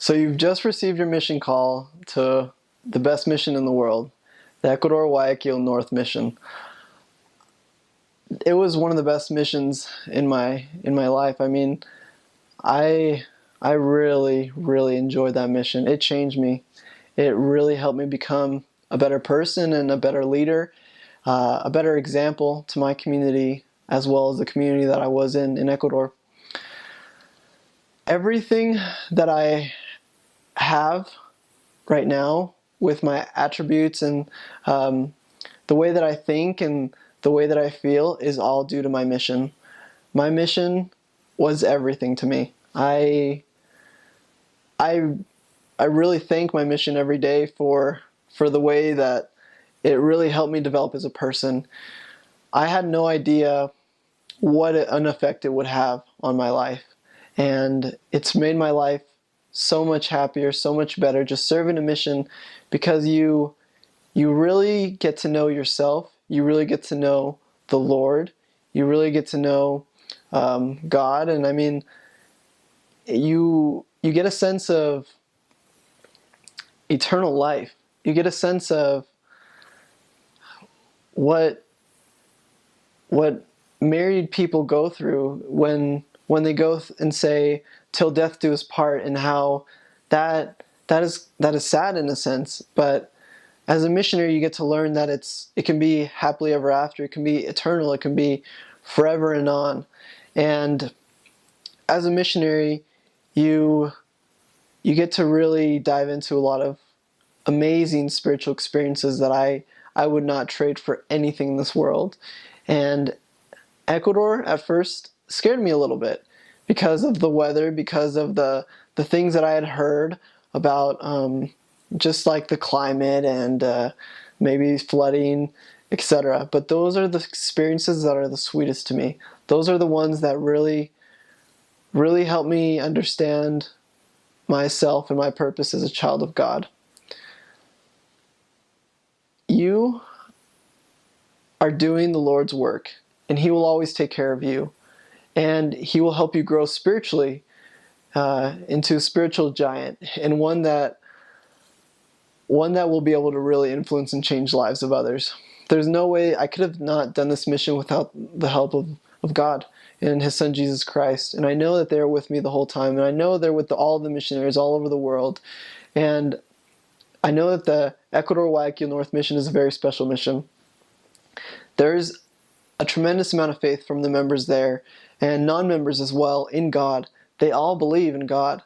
So you've just received your mission call to the best mission in the world, the Ecuador Guayaquil North Mission. It was one of the best missions in my life. I mean, I really enjoyed that mission. It changed me. It really helped me become a better person and a better leader, a better example to my community as well as the community that I was in Ecuador. Everything that I have right now with my attributes and the way that I think and the way that I feel is all due to my mission. My mission was everything to me. I really thank my mission every day for the way that it really helped me develop as a person. I had no idea what an effect it would have on my life, and it's made my life so much happier, so much better just serving a mission, because you really get to know yourself, you really get to know the Lord, you really get to know God, and I mean, you get a sense of eternal life. You get a sense of what married people go through when they go and say, "Till death do us part," and how that is sad in a sense. But as a missionary, you get to learn that it can be happily ever after. It can be eternal. It can be forever and on. And as a missionary, you get to really dive into a lot of amazing spiritual experiences that I would not trade for anything in this world. And Ecuador at first scared me a little bit because of the weather, because of the things that I had heard about just like the climate and maybe flooding, etc. But those are the experiences that are the sweetest to me. Those are the ones that really help me understand myself and my purpose as a child of God. You are doing the Lord's work, and He will always take care of you, and He will help you grow spiritually into a spiritual giant, and one that will be able to really influence and change the lives of others. There's no way I could have not done this mission without the help of God and His Son Jesus Christ. And I know that they're with me the whole time, and I know they're with all the missionaries all over the world. And I know that the Ecuador Guayaquil North Mission is a very special mission. There's a tremendous amount of faith from the members there, and non-members as well, in God. They all believe in God.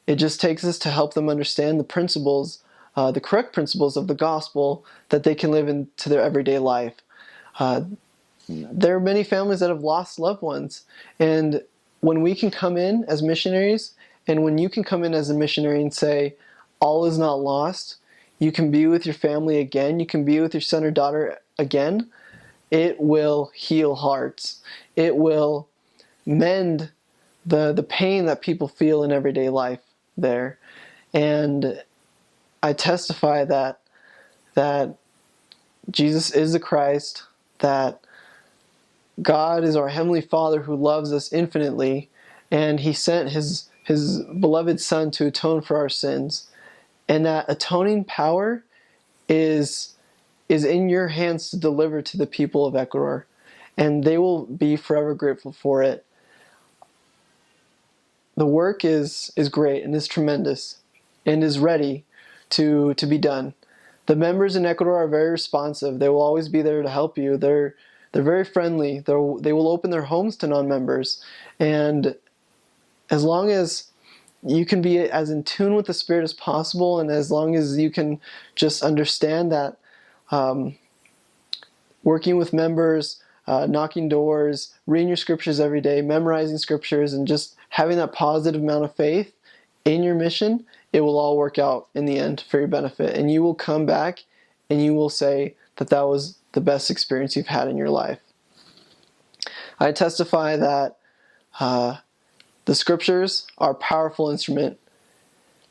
It just takes us to help them understand the principles, the correct principles of the gospel that they can live into their everyday life. There are many families that have lost loved ones, and when we can come in as missionaries, and when you can come in as a missionary and say, all is not lost, you can be with your family again, you can be with your son or daughter again, it will heal hearts. It will mend the pain that people feel in everyday life there. And I testify that Jesus is the Christ, that God is our Heavenly Father who loves us infinitely, and He sent His beloved Son to atone for our sins. And that atoning power is in your hands to deliver to the people of Ecuador, and they will be forever grateful for it. The work is great and is tremendous and is ready to be done. The members in Ecuador are very responsive. They will always be there to help you. They're very friendly. They will open their homes to non-members, and as long as you can be as in tune with the Spirit as possible, and as long as you can just understand that working with members, knocking doors, reading your scriptures every day, memorizing scriptures, and just having that positive amount of faith in your mission, it will all work out in the end for your benefit. And you will come back and you will say that that was the best experience you've had in your life. I testify that the scriptures are a powerful instrument,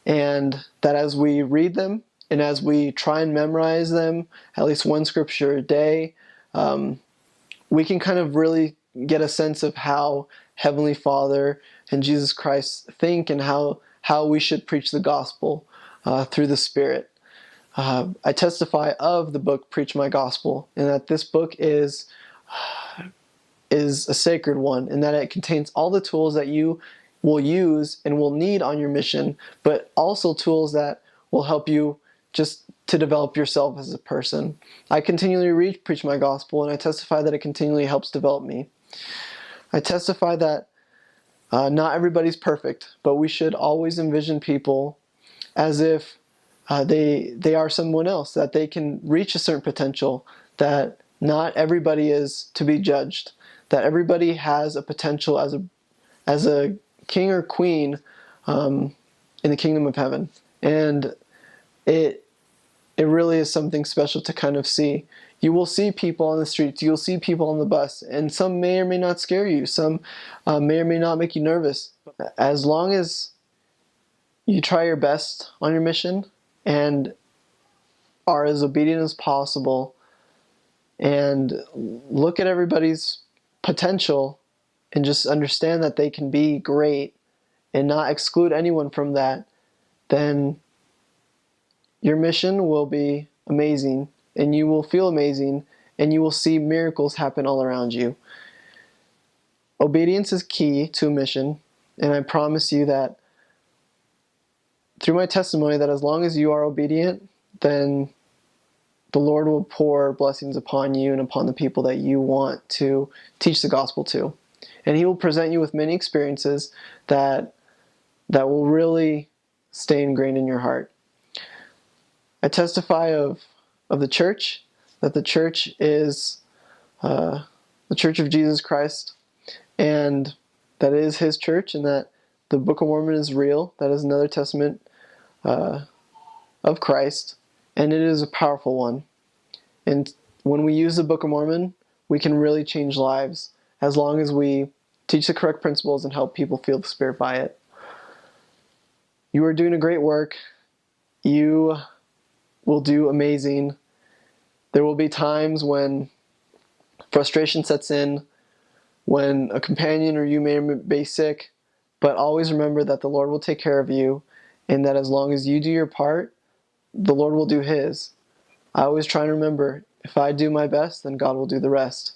and that as we read them and as we try and memorize them, at least one scripture a day, we can kind of really get a sense of how Heavenly Father and Jesus Christ think, and how how we should preach the gospel through the Spirit. I testify of the book Preach My Gospel, and that this book is a sacred one, and that it contains all the tools that you will use and will need on your mission, but also tools that will help you just to develop yourself as a person. I continually read Preach My Gospel, and I testify that it continually helps develop me. I testify that not everybody's perfect, but we should always envision people as if they are someone else, that they can reach a certain potential, that not everybody is to be judged, that everybody has a potential as a king or queen in the kingdom of heaven. And it really is something special to kind of see. You will see people on the streets, you'll see people on the bus, and some may or may not scare you, some may or may not make you nervous. As long as you try your best on your mission and are as obedient as possible and look at everybody's potential and just understand that they can be great and not exclude anyone from that, then your mission will be amazing, and you will feel amazing, and you will see miracles happen all around you. Obedience is key to a mission, and I promise you that through my testimony, that as long as you are obedient, then the Lord will pour blessings upon you and upon the people that you want to teach the gospel to. And He will present you with many experiences that will really stay ingrained in your heart. I testify of the church, that the church is the Church of Jesus Christ, and that it is His church, and that the Book of Mormon is real. That is another testament of Christ, and it is a powerful one. And when we use the Book of Mormon, we can really change lives as long as we teach the correct principles and help people feel the Spirit by it. You are doing a great work. You will do amazing. There will be times frustration sets in, when a companion or you may be sick, but always remember that the Lord will take care of you, and that as long as you do your part, the Lord will do His. I always try and remember, if I do my best, then God will do the rest.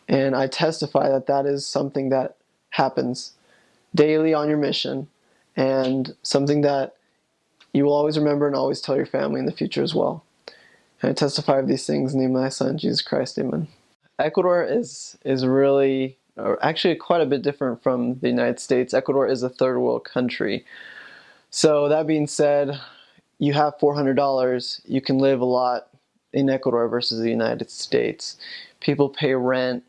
And I testify that that is something that happens daily on your mission, and something that you will always remember and always tell your family in the future as well. And I testify of these things in the name of my Son, Jesus Christ. Amen. Ecuador is really, or actually quite a bit different from the United States. Ecuador is a third world country. So that being said, you have $400, you can live a lot in Ecuador versus the United States. People pay rent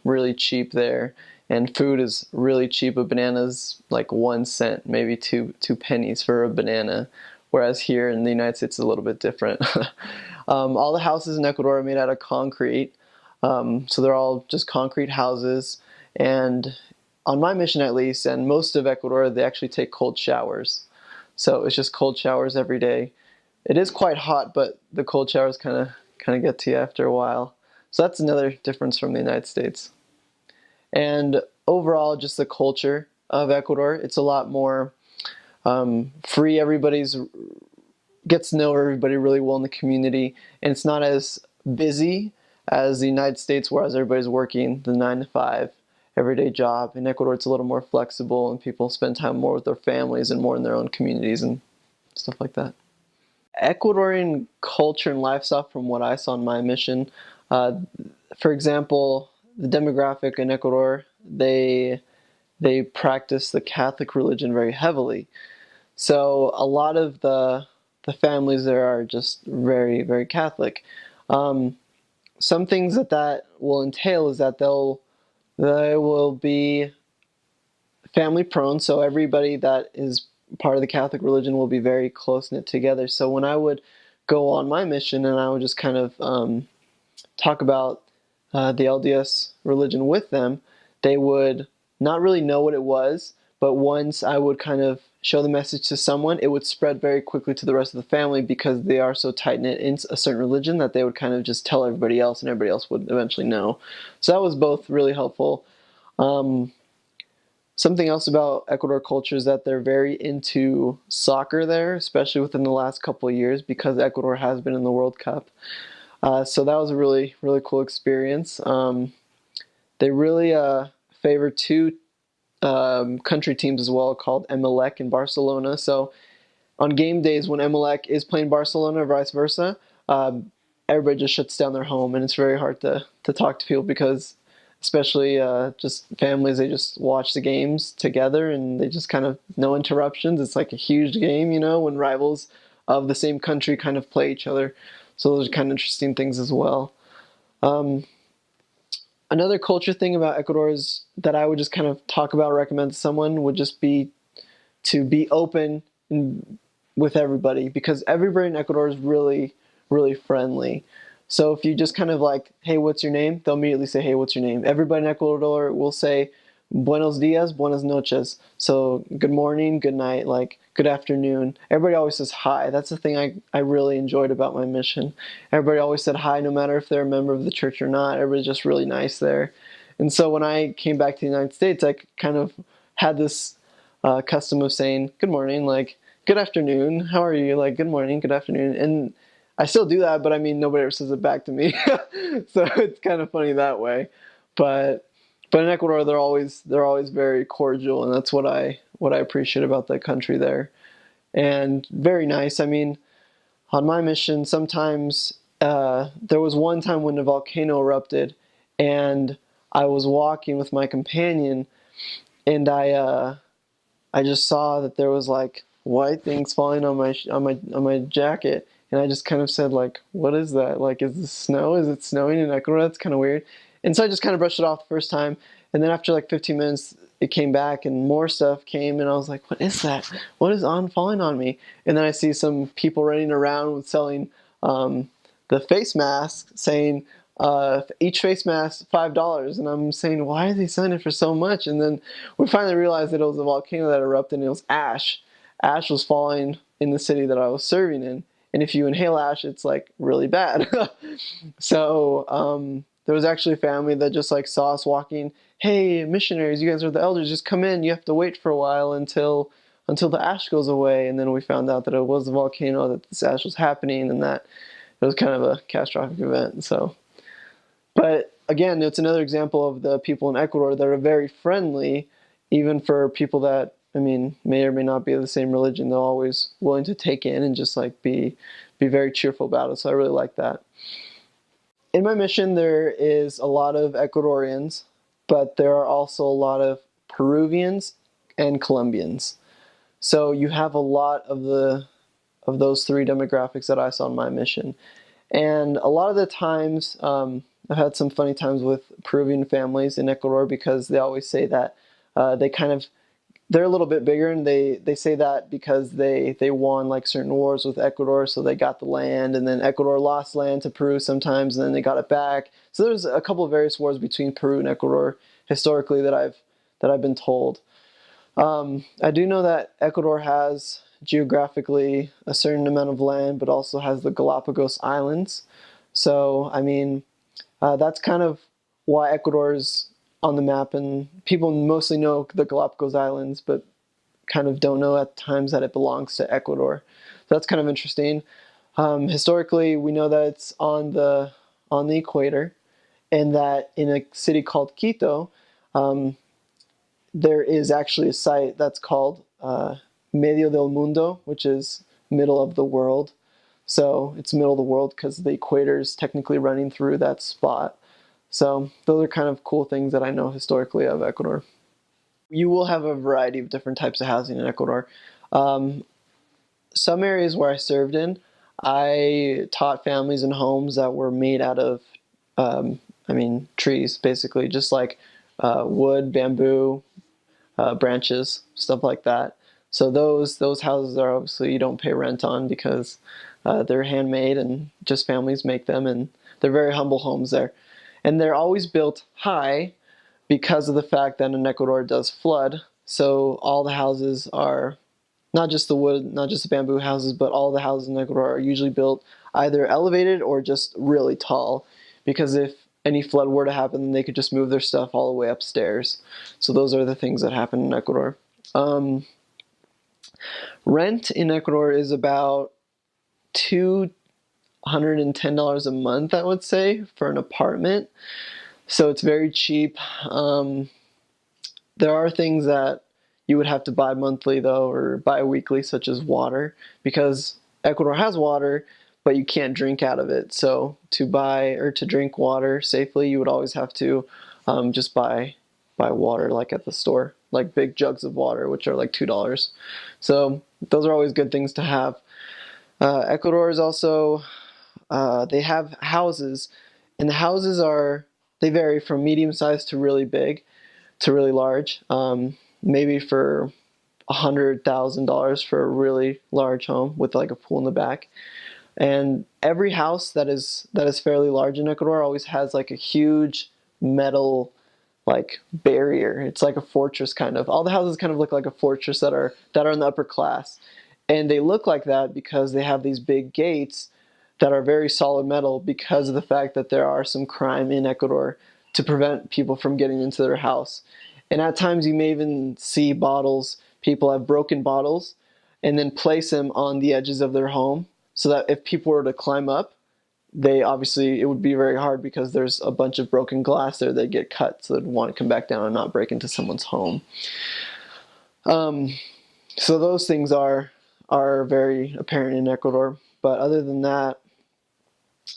really cheap there, and food is really cheap. A banana is like 1 cent, maybe two pennies for a banana, whereas here in the United States it's a little bit different. All the houses in Ecuador are made out of concrete, so they're all just concrete houses, and on my mission at least, and most of Ecuador, they actually take cold showers. So it's just cold showers every day. It is quite hot, but the cold showers kind of get to you after a while. So that's another difference from the United States. And overall, just the culture of Ecuador, it's a lot more free. Everybody's gets to know everybody really well in the community, and it's not as busy as the United States, whereas everybody's working the 9-to-5 everyday job. In Ecuador, it's a little more flexible, and people spend time more with their families and more in their own communities and stuff like that. Ecuadorian culture and lifestyle, from what I saw in my mission, for example, the demographic in Ecuador, they practice the Catholic religion very heavily. So a lot of the families there are just very, very Catholic. Some things that will entail is that they will be family prone, so everybody that is part of the Catholic religion will be very close-knit together. So when I would go on my mission and I would just kind of talk about the LDS religion with them, they would not really know what it was, but once I would kind of show the message to someone, it would spread very quickly to the rest of the family, because they are so tight-knit in a certain religion that they would kind of just tell everybody else, and everybody else would eventually know. So that was both really helpful. Something else about Ecuador culture is that they're very into soccer there, especially within the last couple of years because Ecuador has been in the World Cup. So that was a really, really cool experience. They really favor two country teams as well called Emelec and Barcelona. So on game days when Emelec is playing Barcelona or vice versa, everybody just shuts down their home, and it's very hard to talk to people because, especially just families, they just watch the games together and they just kind of no interruptions. It's like a huge game, when rivals of the same country kind of play each other. So those are kind of interesting things as well. Another culture thing about Ecuador is that I would just kind of talk about, recommend to someone would just be to be open with everybody because everybody in Ecuador is really, really friendly. So if you just kind of like, hey, what's your name? They'll immediately say, hey, what's your name? Everybody in Ecuador will say, buenos dias, buenas noches. So good morning, good night, like good afternoon. Everybody always says hi. That's the thing I really enjoyed about my mission. Everybody always said hi, no matter if they're a member of the church or not. Everybody's just really nice there. And so when I came back to the United States, I kind of had this custom of saying good morning, like good afternoon, how are you? Like good morning, good afternoon. And I still do that, but I mean, nobody ever says it back to me. So it's kind of funny that way. But in Ecuador, they're always very cordial, and that's what I appreciate about the country there. And very nice. I mean, on my mission, sometimes there was one time when a volcano erupted, and I was walking with my companion, and I just saw that there was like white things falling on my jacket, and I just kind of said like, "What is that? Like, is this snow? Is it snowing in Ecuador? That's kind of weird." And so I just kind of brushed it off the first time, and then after like 15 minutes, it came back and more stuff came, and I was like, "What is that? What is falling on me?" And then I see some people running around with selling the face mask, saying each face mask $5, and I'm saying, why are they selling it for so much? And then we finally realized that it was a volcano that erupted, and it was ash. Ash was falling in the city that I was serving in, and if you inhale ash, it's like really bad. So there was actually a family that just like saw us walking. Hey, missionaries, you guys are the elders. Just come in. You have to wait for a while until the ash goes away. And then we found out that it was a volcano, that this ash was happening, and that it was kind of a catastrophic event. So. But again, it's another example of the people in Ecuador that are very friendly, even for people that, I mean, may or may not be of the same religion. They're always willing to take in and just like be very cheerful about it. So I really like that. In my mission, there is a lot of Ecuadorians, but there are also a lot of Peruvians and Colombians. So you have a lot of those three demographics that I saw in my mission. And a lot of the times, I've had some funny times with Peruvian families in Ecuador because they always say that they're a little bit bigger, and they say that because they won like certain wars with Ecuador, so they got the land, and then Ecuador lost land to Peru sometimes, and then they got it back. So there's a couple of various wars between Peru and Ecuador historically that I've been told. I do know that Ecuador has geographically a certain amount of land, but also has the Galapagos Islands. So, I mean, that's kind of why Ecuador is on the map, and people mostly know the Galapagos Islands, but kind of don't know at times that it belongs to Ecuador. So that's kind of interesting. Historically, we know that it's on the equator, and that in a city called Quito, there is actually a site that's called Medio del Mundo, which is middle of the world. So it's middle of the world because the equator is technically running through that spot. So those are kind of cool things that I know historically of Ecuador. You will have a variety of different types of housing in Ecuador. Some areas where I served in, I taught families in homes that were made out of, trees, basically, just like wood, bamboo, branches, stuff like that. So those houses are obviously you don't pay rent on because they're handmade and just families make them, and they're very humble homes there. And they're always built high because of the fact that in Ecuador it does flood. So all the houses are not just the wood, not just the bamboo houses, but all the houses in Ecuador are usually built either elevated or just really tall. Because if any flood were to happen, then they could just move their stuff all the way upstairs. So those are the things that happen in Ecuador. Rent in Ecuador is about $210 a month, I would say, for an apartment. So it's very cheap. There are things that you would have to buy monthly, though, or bi-weekly, such as water, because Ecuador has water, but you can't drink out of it. So to buy or to drink water safely, you would always have to just buy water, like at the store, like big jugs of water, which are like $2. So those are always good things to have. Ecuador is also, they have houses, and the houses they vary from medium-sized to really big to really large. Maybe for $100,000 for a really large home with like a pool in the back. And every house that is fairly large in Ecuador always has like a huge metal like barrier. It's like a fortress kind of. All the houses kind of look like a fortress that are in the upper class. And they look like that because they have these big gates that are very solid metal because of the fact that there are some crime in Ecuador to prevent people from getting into their house. And at times you may even see people have broken bottles and then place them on the edges of their home so that if people were to climb up, it would be very hard because there's a bunch of broken glass there that get cut, so they'd want to come back down and not break into someone's home. So those things are very apparent in Ecuador. But other than that,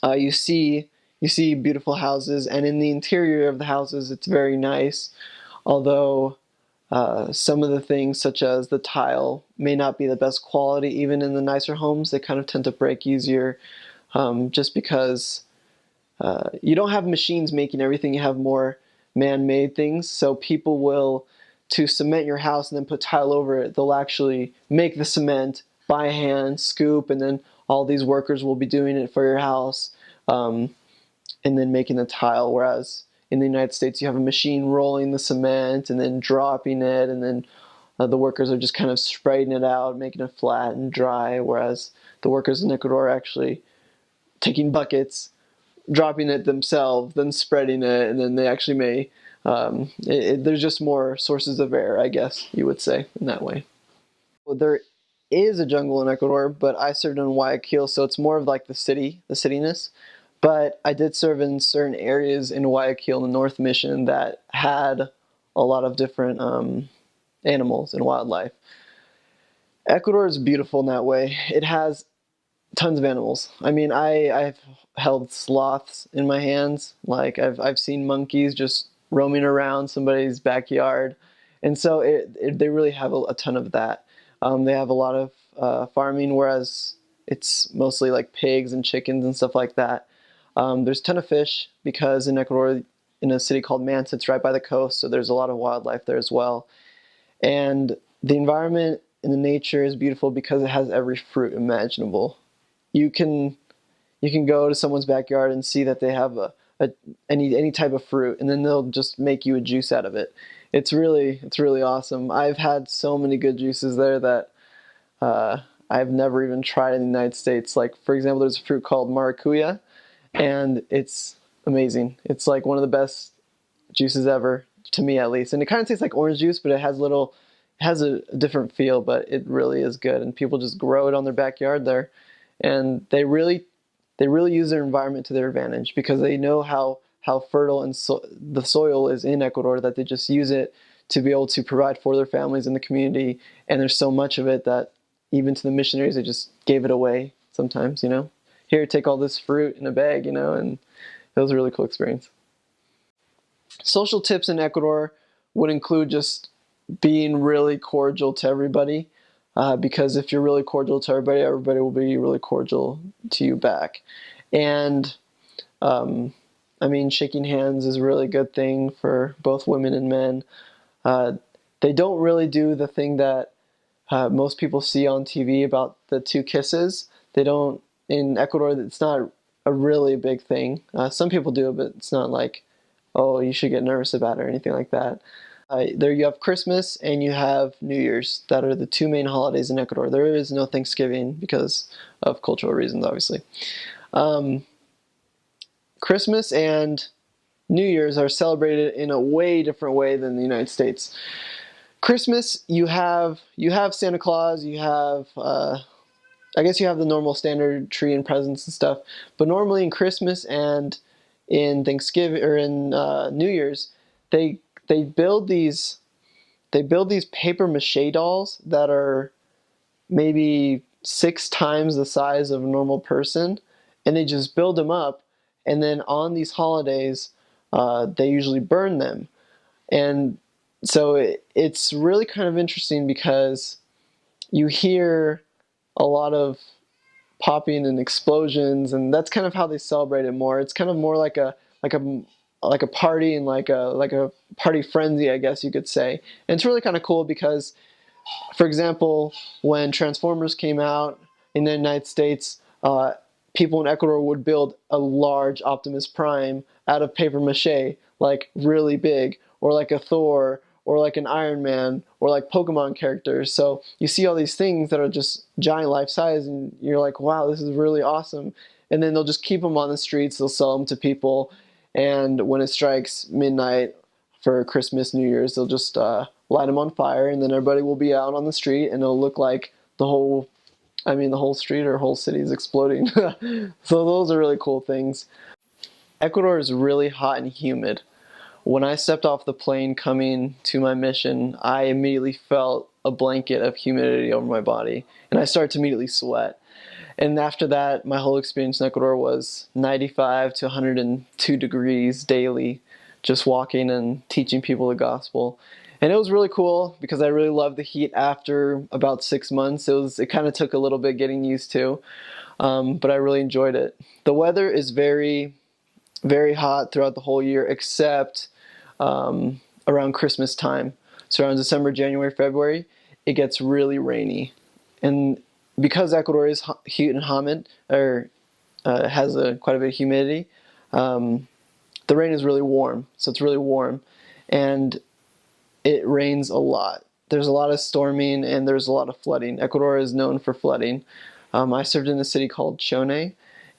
you see beautiful houses, and in the interior of the houses, it's very nice. Although some of the things, such as the tile, may not be the best quality. Even in the nicer homes, they kind of tend to break easier, just because you don't have machines making everything. You have more man-made things. So people will, to cement your house and then put tile over it, they'll actually make the cement by hand, scoop, and then all these workers will be doing it for your house, and then making the tile. Whereas in the United States, you have a machine rolling the cement and then dropping it, and then the workers are just kind of spreading it out, making it flat and dry, whereas the workers in Ecuador are actually taking buckets, dropping it themselves, then spreading it, and then they actually may, there's just more sources of air, I guess you would say, in that way. Well, there is a jungle in Ecuador, but I served in Guayaquil, so it's more of like the cityness. But I did serve in certain areas in Guayaquil, the North Mission, that had a lot of different animals and wildlife. Ecuador is beautiful in that way. It has tons of animals. I mean, I've held sloths in my hands. Like I've seen monkeys just roaming around somebody's backyard, and so they really have a ton of that. They have a lot of farming, whereas it's mostly like pigs and chickens and stuff like that. There's a ton of fish because in Ecuador, in a city called Manta, it's right by the coast, so there's a lot of wildlife there as well. And the environment and the nature is beautiful because it has every fruit imaginable. You can go to someone's backyard and see that they have any type of fruit, and then they'll just make you a juice out of it. It's really awesome. I've had so many good juices there that I've never even tried in the United States. Like, for example, there's a fruit called maracuya, and it's amazing. It's like one of the best juices ever, to me at least. And it kind of tastes like orange juice, but it has a different feel, but it really is good. And people just grow it on their backyard there, and they really use their environment to their advantage because they know how fertile and the soil is in Ecuador, that they just use it to be able to provide for their families in the community. And there's so much of it that even to the missionaries, they just gave it away sometimes, Here, take all this fruit in a bag, and it was a really cool experience. Social tips in Ecuador would include just being really cordial to everybody, because if you're really cordial to everybody, everybody will be really cordial to you back. And shaking hands is a really good thing for both women and men. They don't really do the thing that most people see on TV about the two kisses. They don't, in Ecuador, it's not a really big thing. Some people do it, but it's not like, oh, you should get nervous about it or anything like that. There you have Christmas and you have New Year's. That are the two main holidays in Ecuador. There is no Thanksgiving because of cultural reasons, obviously. Christmas and New Year's are celebrated in a way different way than the United States. Christmas, you have Santa Claus, you have I guess you have the normal standard tree and presents and stuff, but normally in Christmas and in Thanksgiving or in New Year's, they they build these they build these paper mache dolls that are maybe 6 times the size of a normal person, and they just build them up, and then on these holidays, they usually burn them, and so it's really kind of interesting because you hear a lot of popping and explosions, and that's kind of how they celebrate it more. It's kind of more like a party and like a party frenzy, I guess you could say. And it's really kind of cool because, for example, when Transformers came out in the United States, people in Ecuador would build a large Optimus Prime out of paper mache, like really big, or like a Thor, or like an Iron Man, or like Pokemon characters. So you see all these things that are just giant life size, and you're like, wow, this is really awesome. And then they'll just keep them on the streets, they'll sell them to people, and when it strikes midnight for Christmas, New Year's, they'll just light them on fire, and then everybody will be out on the street, and it'll look like the whole street or whole city is exploding. So those are really cool things. Ecuador is really hot and humid. When I stepped off the plane coming to my mission, I immediately felt a blanket of humidity over my body, and I started to immediately sweat. And after that, my whole experience in Ecuador was 95 to 102 degrees daily, just walking and teaching people the gospel. And it was really cool because I really loved the heat after about 6 months. It kind of took a little bit getting used to, but I really enjoyed it. The weather is very, very hot throughout the whole year, except around Christmas time. So around December, January, February, it gets really rainy. And because Ecuador is heat and humid, or has quite a bit of humidity, the rain is really warm. So it's really warm, and it rains a lot. There's a lot of storming and there's a lot of flooding. Ecuador is known for flooding. I served in a city called Chone,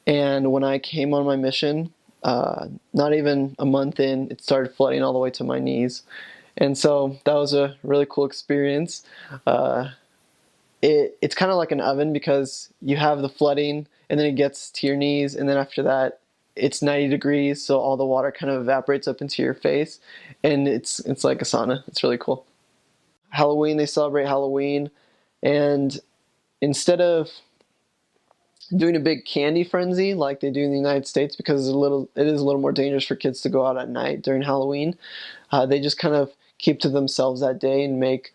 and when I came on my mission, not even a month in, it started flooding all the way to my knees. And so that was a really cool experience. It's kind of like an oven because you have the flooding and then it gets to your knees, and then after that it's 90 degrees, so all the water kind of evaporates up into your face, and it's like a sauna. It's really cool. Halloween, they celebrate Halloween, and instead of doing a big candy frenzy like they do in the United States, because it is a little more dangerous for kids to go out at night during Halloween, they just kind of keep to themselves that day and make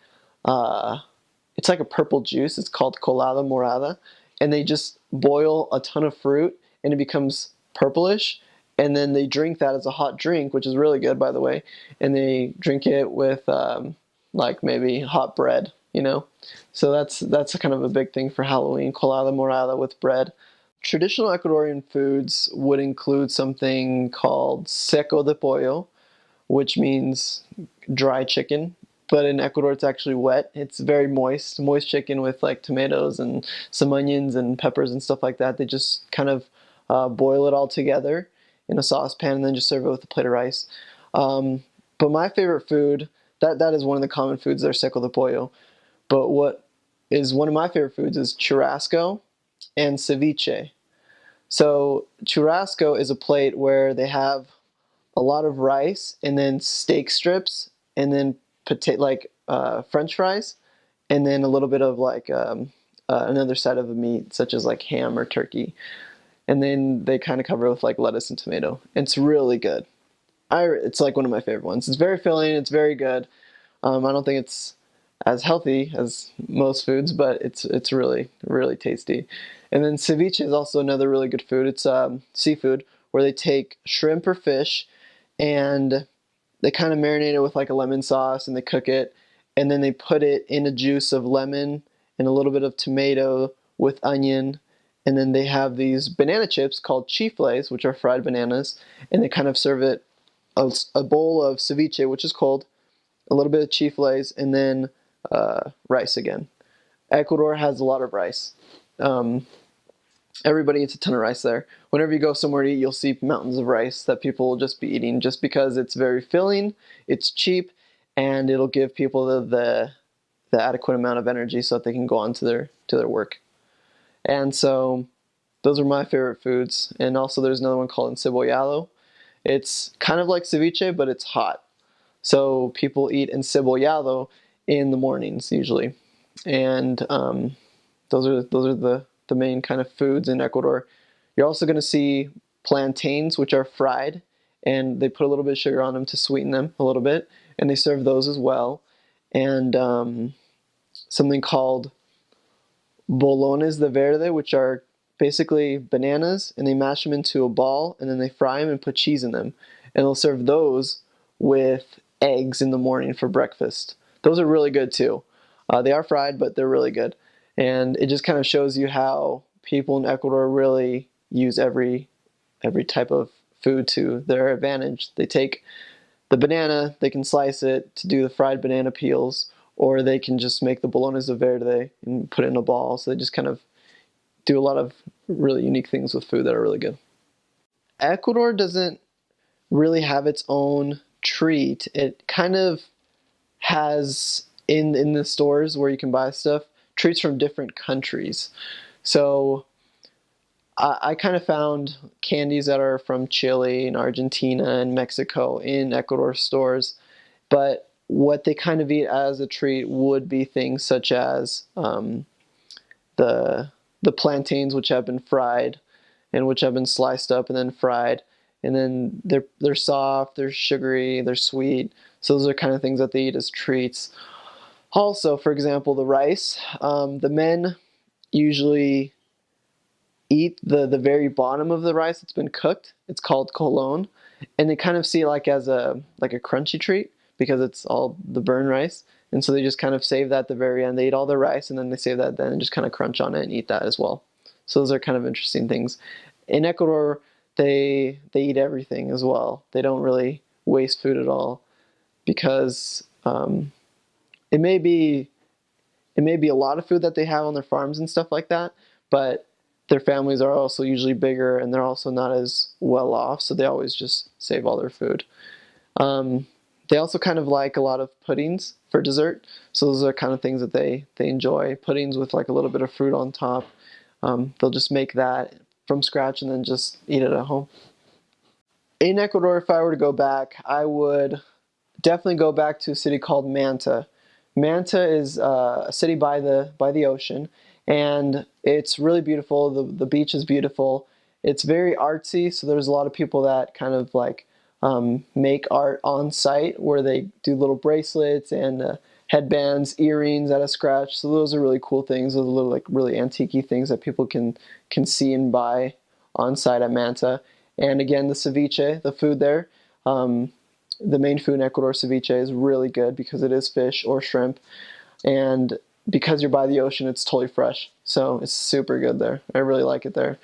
it's like a purple juice. It's called colada morada, and they just boil a ton of fruit and it becomes purplish, and then they drink that as a hot drink, which is really good, by the way, and they drink it with like maybe hot bread, you know. So that's kind of a big thing for Halloween, colada morada with bread. Traditional Ecuadorian foods would include something called seco de pollo, which means dry chicken. But in Ecuador, it's actually wet. It's very moist chicken with like tomatoes and some onions and peppers and stuff like that. They just kind of boil it all together in a saucepan and then just serve it with a plate of rice. But my favorite food, that is one of the common foods there, seco de pollo. But what is one of my favorite foods is churrasco and ceviche. So churrasco is a plate where they have a lot of rice and then steak strips and then French fries, and then a little bit of like another side of the meat, such as like ham or turkey, and then they kind of cover it with like lettuce and tomato. It's really good. It's like one of my favorite ones. It's very filling. It's very good. I don't think it's as healthy as most foods, but it's really really tasty. And then ceviche is also another really good food. It's seafood where they take shrimp or fish and they kind of marinate it with like a lemon sauce, and they cook it, and then they put it in a juice of lemon and a little bit of tomato with onion, and then they have these banana chips called chifles, which are fried bananas, and they kind of serve it a bowl of ceviche, which is cold, a little bit of chifles, and then rice again. Ecuador has a lot of rice. Everybody eats a ton of rice there. Whenever you go somewhere to eat, you'll see mountains of rice that people will just be eating just because it's very filling, it's cheap, and it'll give people the adequate amount of energy so that they can go on to their work. And so those are my favorite foods. And also there's another one called encebollado. It's kind of like ceviche, but it's hot. So people eat encebollado in the mornings usually. And those are the main kind of foods in Ecuador. You're also going to see plantains, which are fried, and they put a little bit of sugar on them to sweeten them a little bit, and they serve those as well. And something called bolones de verde, which are basically bananas, and they mash them into a ball, and then they fry them and put cheese in them. And they'll serve those with eggs in the morning for breakfast. Those are really good too. They are fried, but they're really good. And it just kind of shows you how people in Ecuador really use every type of food to their advantage. They take the banana, they can slice it to do the fried banana peels, or they can just make the bolones de verde and put it in a ball. So they just kind of do a lot of really unique things with food that are really good. Ecuador doesn't really have its own treat. It kind of has in the stores where you can buy stuff treats from different countries. So I kind of found candies that are from Chile and Argentina and Mexico in Ecuador stores, but what they kind of eat as a treat would be things such as the plantains, which have been fried and which have been sliced up and then fried, and then they're soft, they're sugary, they're sweet. So those are kind of things that they eat as treats. Also, for example, the rice. The men usually eat the very bottom of the rice that's been cooked. It's called colon, and they kind of see it like as a crunchy treat because it's all the burn rice. And so they just kind of save that at the very end. They eat all the rice and then they save that then and just kind of crunch on it and eat that as well. So those are kind of interesting things. In Ecuador, they eat everything as well. They don't really waste food at all because it may be a lot of food that they have on their farms and stuff like that, but their families are also usually bigger and they're also not as well off, so they always just save all their food. They also kind of like a lot of puddings for dessert, so those are kind of things that they enjoy. Puddings with like a little bit of fruit on top. They'll just make that from scratch and then just eat it at home. In Ecuador, if I were to go back, I would definitely go back to a city called Manta. Manta is a city by the ocean, and it's really beautiful. The beach is beautiful. It's very artsy, so there's a lot of people that kind of like make art on site where they do little bracelets and headbands, earrings at a scratch. So those are really cool things. Those are little like really antique-y things that people can see and buy on site at Manta. And again, the ceviche, the food there. The main food in Ecuador, ceviche, is really good because it is fish or shrimp. And because you're by the ocean, it's totally fresh. So it's super good there. I really like it there.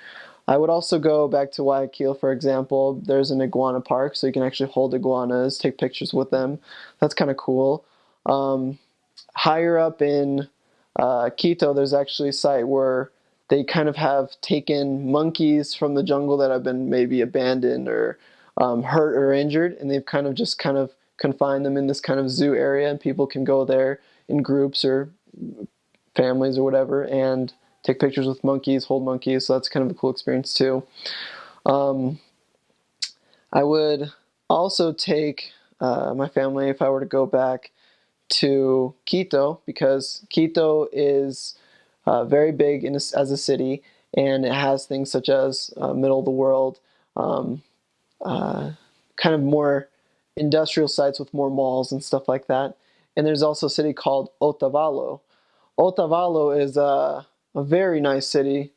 I would also go back to Guayaquil, for example. There's an iguana park, so you can actually hold iguanas, take pictures with them. That's kind of cool. Higher up in Quito, there's actually a site where they kind of have taken monkeys from the jungle that have been maybe abandoned or hurt or injured, and they've kind of confined them in this kind of zoo area, and people can go there in groups or families or whatever and take pictures with monkeys, hold monkeys. So that's kind of a cool experience too. I would also take my family if I were to go back to Quito, because Quito is very big as a city, and it has things such as middle of the world, kind of more industrial sites with more malls and stuff like that. And there's also a city called Otavalo. Otavalo is a very nice city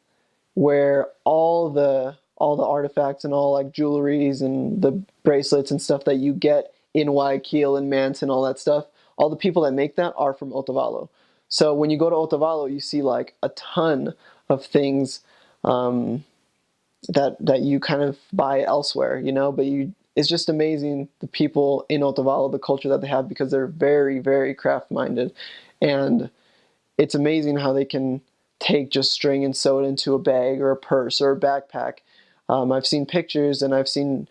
where all the artifacts and all like jewelries and the bracelets and stuff that you get in Guayaquil and Manta and all that stuff, all the people that make that are from Otavalo. So when you go to Otavalo, you see like a ton of things that you kind of buy elsewhere, but it's just amazing, the people in Otavalo, the culture that they have, because they're very, very craft minded. And it's amazing how they can take just string and sew it into a bag or a purse or a backpack. I've seen pictures and I've seen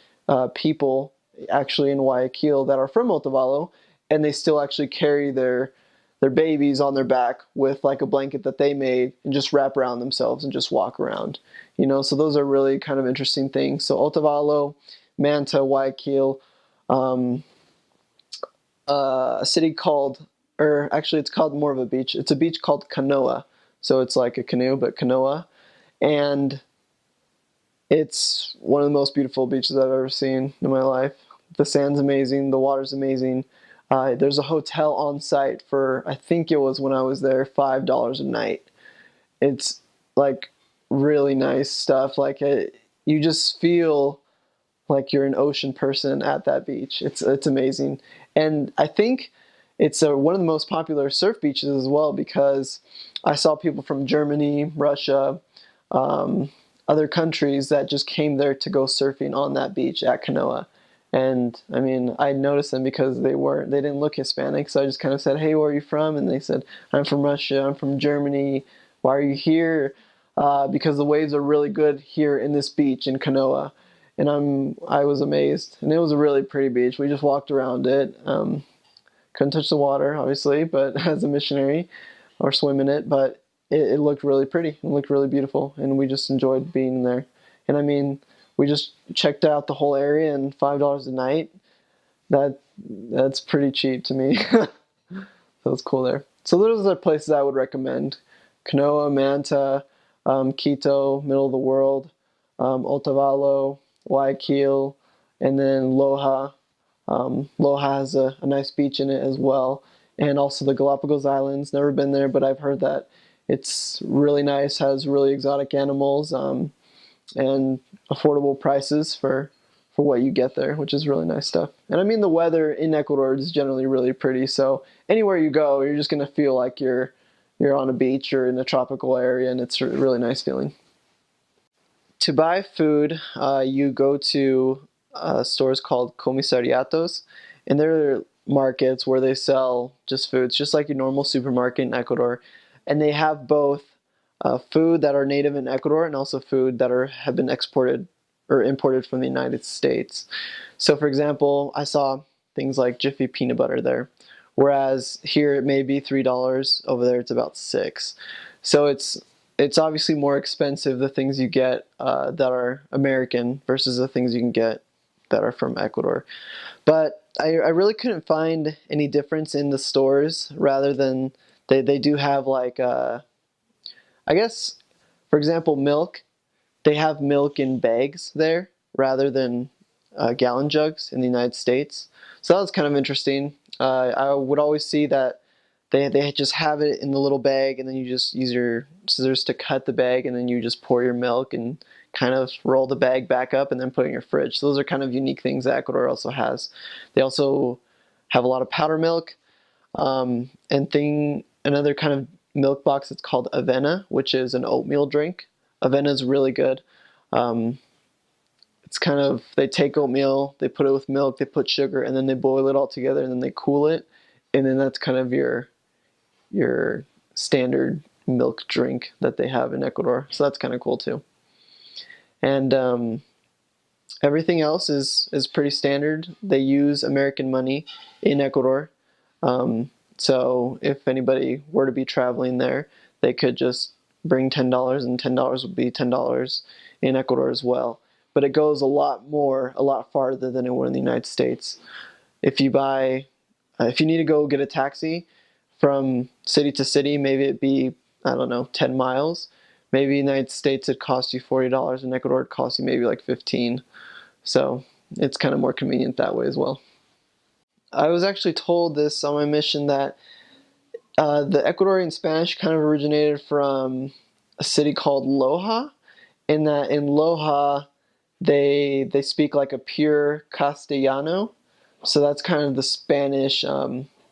people actually in Guayaquil that are from Otavalo, and they still actually carry their babies on their back with like a blanket that they made and just wrap around themselves and just walk around. So those are really kind of interesting things. So Otavalo, Manta, Guayaquil, a city called, or actually it's called more of a beach. It's a beach called Canoa. So it's like a canoe, but Canoa. And it's one of the most beautiful beaches I've ever seen in my life. The sand's amazing. The water's amazing. There's a hotel on site for, I think it was when I was there, $5 a night. It's like really nice stuff. Like you just feel like you're an ocean person at that beach. It's amazing. And I think it's one of the most popular surf beaches as well, because I saw people from Germany, Russia, other countries that just came there to go surfing on that beach at Canoa. And I mean, I noticed them because they didn't look Hispanic. So I just kind of said, "Hey, where are you from?" And they said, "I'm from Russia. I'm from Germany. Why are you here?" Because the waves are really good here in this beach in Canoa. And I was amazed. And it was a really pretty beach. We just walked around it. Couldn't touch the water, obviously, but as a missionary, or swim in it. But it looked really pretty. It looked really beautiful. And we just enjoyed being there. And I mean, we just checked out the whole area, and $5 a night, that's pretty cheap to me. So it's cool there. So those are the places I would recommend: Canoa, Manta, Quito, middle of the world, Otavalo, Guayaquil, and then Loja. Loja has a nice beach in it as well, and also the Galapagos Islands. Never been there, but I've heard that it's really nice, has really exotic animals, and affordable prices for what you get there, which is really nice stuff. And I mean, the weather in Ecuador is generally really pretty, so anywhere you go, you're just going to feel like you're on a beach or in a tropical area, and it's a really nice feeling. To buy food, you go to stores called comisariatos, and they're markets where they sell just foods, just like your normal supermarket in Ecuador. And they have both food that are native in Ecuador and also food that have been exported or imported from the United States. So, for example, I saw things like Jiffy peanut butter there, whereas here it may be $3. Over there, it's about $6. So it's obviously more expensive, the things you get that are American versus the things you can get that are from Ecuador. But I really couldn't find any difference in the stores, rather than they do have like, I guess, for example, milk. They have milk in bags there rather than gallon jugs in the United States. So that was kind of interesting. I would always see that they just have it in the little bag, and then you just use your scissors to cut the bag, and then you just pour your milk and kind of roll the bag back up and then put it in your fridge. So those are kind of unique things that Ecuador also has. They also have a lot of powder milk, another kind of milk box that's called avena, which is an oatmeal drink. Avena is really good. It's kind of, they take oatmeal, they put it with milk, they put sugar, and then they boil it all together, and then they cool it, and then that's kind of your standard milk drink that they have in Ecuador. So that's kind of cool too. And everything else is pretty standard. They use American money in Ecuador. So if anybody were to be traveling there, they could just bring $10, and $10 would be $10 in Ecuador as well. But it goes a lot farther than it would in the United States. If you need to go get a taxi from city to city, maybe it'd be, I don't know, 10 miles. Maybe in the United States it costs you $40. In Ecuador it costs you maybe like 15. So it's kind of more convenient that way as well. I was actually told this on my mission that the Ecuadorian Spanish kind of originated from a city called Loja, and that in Loja they speak like a pure Castellano. So that's kind of the Spanish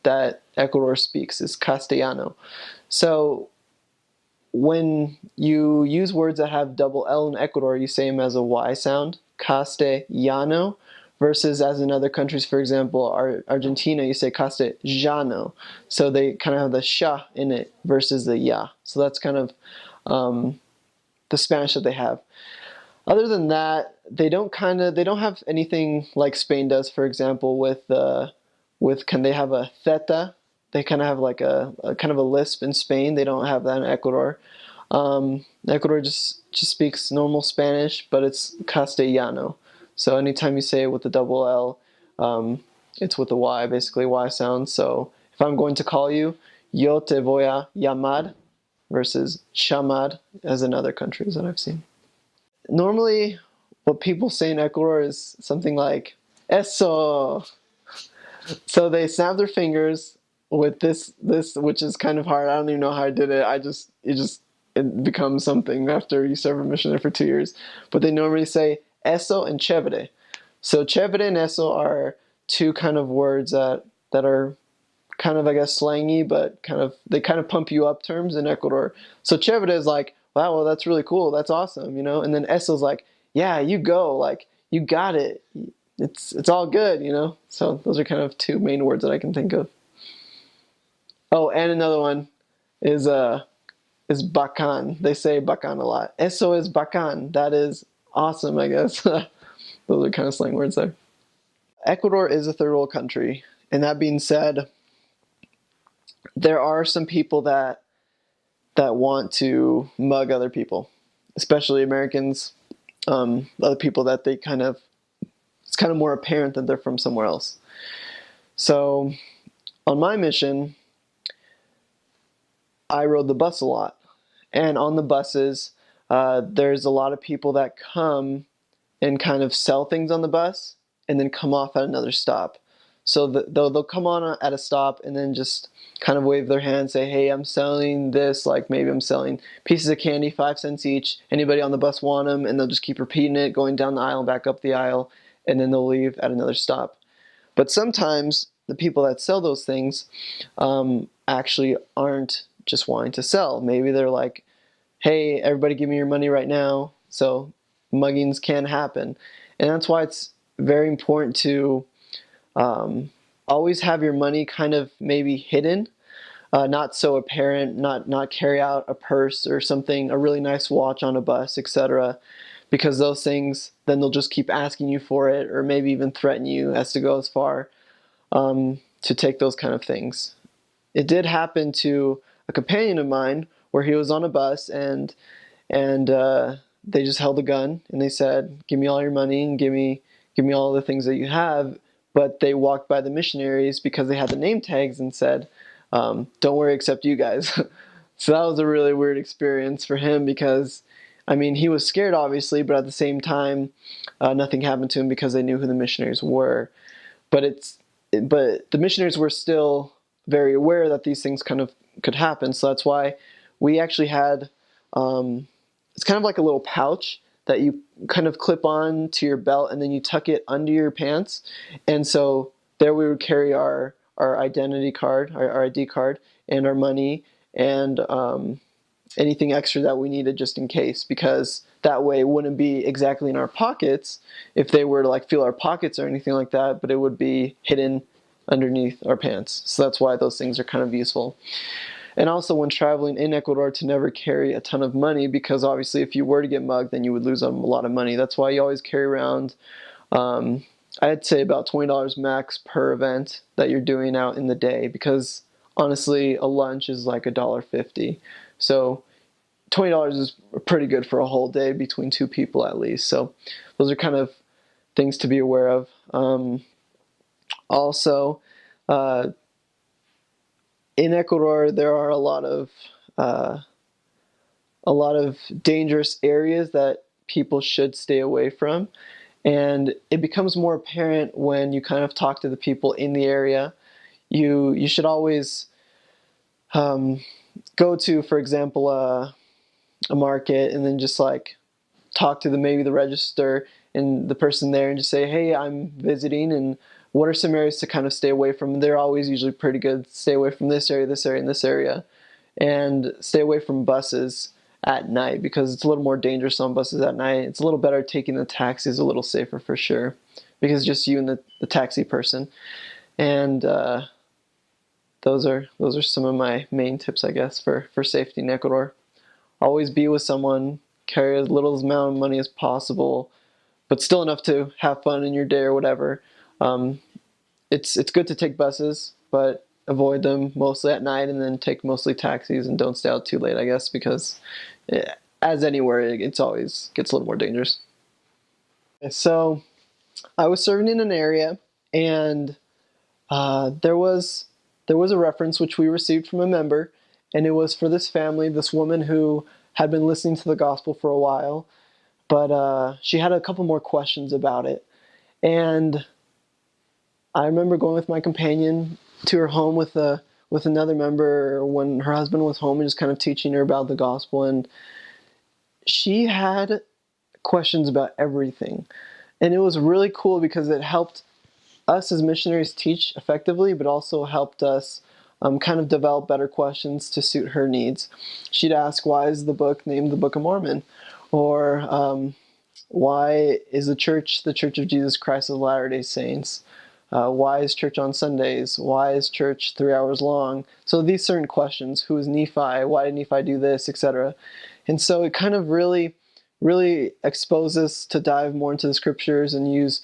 that Ecuador speaks, is Castellano. So when you use words that have double L in Ecuador, you say them as a Y sound, Castellano, versus as in other countries, for example, Argentina, you say Castellano. So they kind of have the sha in it versus the ya. So that's kind of the Spanish that they have. Other than that, they don't have anything like Spain does. For example, can they have a theta? They kind of have like a kind of a lisp in Spain. They don't have that in Ecuador. Ecuador just speaks normal Spanish, but it's Castellano. So anytime you say it with the double L, it's with the Y, basically Y sound. So if I'm going to call you, yo te voy a llamar versus chamar, as in other countries that I've seen. Normally, what people say in Ecuador is something like "eso." So they snap their fingers with this, which is kind of hard. I don't even know how I did it. It becomes something after you serve a missionary for 2 years. But they normally say "eso" and "chévere." So "chévere" and "eso" are two kind of words that are kind of, I guess, slangy, but they kind of pump you up terms in Ecuador. So "chévere" is like, wow, well, that's really cool, that's awesome, you know. And then "eso" is like, yeah, you go, like, you got it, it's all good, you know. So those are kind of two main words that I can think of. Oh, and another one is "bacán." They say "bacán" a lot. "Eso es bacán." That is awesome, I guess. Those are kind of slang words there. Ecuador is a third world country, and that being said, there are some people that want to mug other people, especially Americans, other people that it's kind of more apparent that they're from somewhere else. So on my mission, I rode the bus a lot. And on the buses, there's a lot of people that come and kind of sell things on the bus and then come off at another stop. So they'll come on at a stop and then just kind of wave their hand, say, hey, I'm selling this, like maybe I'm selling pieces of candy, 5 cents each. Anybody on the bus want them? And they'll just keep repeating it, going down the aisle and back up the aisle, and then they'll leave at another stop. But sometimes the people that sell those things actually aren't just wanting to sell. Maybe they're like, hey, everybody give me your money right now. So muggings can happen. And that's why it's very important to always have your money kind of maybe hidden, not so apparent, not carry out a purse or something, a really nice watch on a bus, etc. Because those things, then they'll just keep asking you for it, or maybe even threaten you as to go as far to take those kind of things. It did happen to a companion of mine where he was on a bus and they just held a gun and they said, "Give me all your money and give me all the things that you have." But they walked by the missionaries because they had the name tags and said, "Don't worry, except you guys." So that was a really weird experience for him because, I mean, he was scared obviously, but at the same time, nothing happened to him because they knew who the missionaries were. But the missionaries were still very aware that these things kind of could happen. So that's why we actually had, it's kind of like a little pouch that you kind of clip on to your belt and then you tuck it under your pants. And so there we would carry our identity card, our ID card, and our money, and anything extra that we needed just in case, because that way it wouldn't be exactly in our pockets if they were to like feel our pockets or anything like that, but it would be hidden underneath our pants. So that's why those things are kind of useful. And also when traveling in Ecuador, to never carry a ton of money, because obviously if you were to get mugged, then you would lose a lot of money. That's why you always carry around, I'd say about $20 max per event that you're doing out in the day, because honestly a lunch is like $1.50. So $20 is pretty good for a whole day between two people at least. So those are kind of things to be aware of. Also, in Ecuador, there are a lot of dangerous areas that people should stay away from, and it becomes more apparent when you kind of talk to the people in the area. You should always go to, for example, a market, and then just like talk to maybe the register and the person there and just say, hey, I'm visiting, and what are some areas to kind of stay away from? They're always usually pretty good. Stay away from this area, this area, and this area. And stay away from buses at night, because it's a little more dangerous on buses at night. It's a little better taking the taxis, a little safer for sure, because it's just you and the taxi person. And those are some of my main tips, I guess, for safety in Ecuador. always be with someone, carry as little amount of money as possible, but still enough to have fun in your day or whatever. It's good to take buses, but avoid them mostly at night, and then take mostly taxis, and don't stay out too late, I guess, because as anywhere, it's always gets a little more dangerous. So I was serving in an area, and there was a reference which we received from a member, and it was for this family, this woman who had been listening to the gospel for a while, but she had a couple more questions about it. And I remember going with my companion to her home with another member when her husband was home, and just kind of teaching her about the gospel. And she had questions about everything, and it was really cool because it helped us as missionaries teach effectively, but also helped us kind of develop better questions to suit her needs. She'd ask, why is the book named the Book of Mormon? Or why is the Church of Jesus Christ of Latter-day Saints? Why is church on Sundays? Why is church 3 hours long? So these certain questions, who is Nephi? Why did Nephi do this, etc.? And so it kind of really exposed us to dive more into the scriptures and use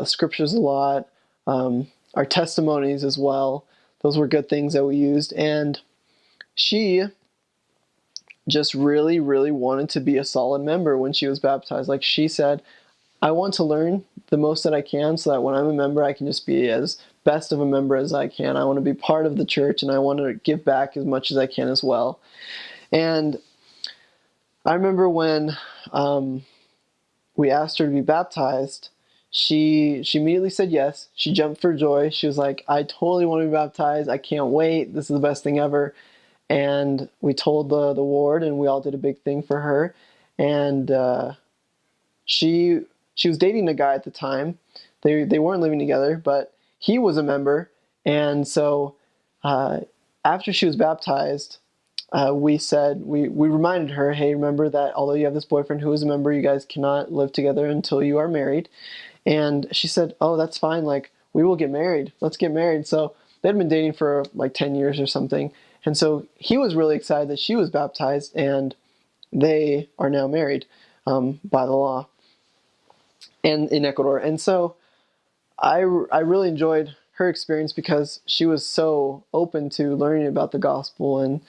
scriptures a lot. Our testimonies as well. Those were good things that we used. And she just really wanted to be a solid member when she was baptized. Like she said, I want to learn the most that I can so that when I'm a member, I can just be as best of a member as I can. I want to be part of the church, and I want to give back as much as I can as well. And I remember when we asked her to be baptized, she immediately said yes. She jumped for joy. She was like, I totally want to be baptized. I can't wait. This is the best thing ever. And we told the ward, and we all did a big thing for her. And she was dating a guy at the time. They weren't living together, but he was a member. And so after she was baptized, we reminded her, hey, remember that although you have this boyfriend who is a member, you guys cannot live together until you are married. And she said, oh, that's fine. Like, we will get married. Let's get married. So they'd been dating for like 10 years or something. And so he was really excited that she was baptized, and they are now married by the law and in Ecuador. And so I really enjoyed her experience because she was so open to learning about the gospel, and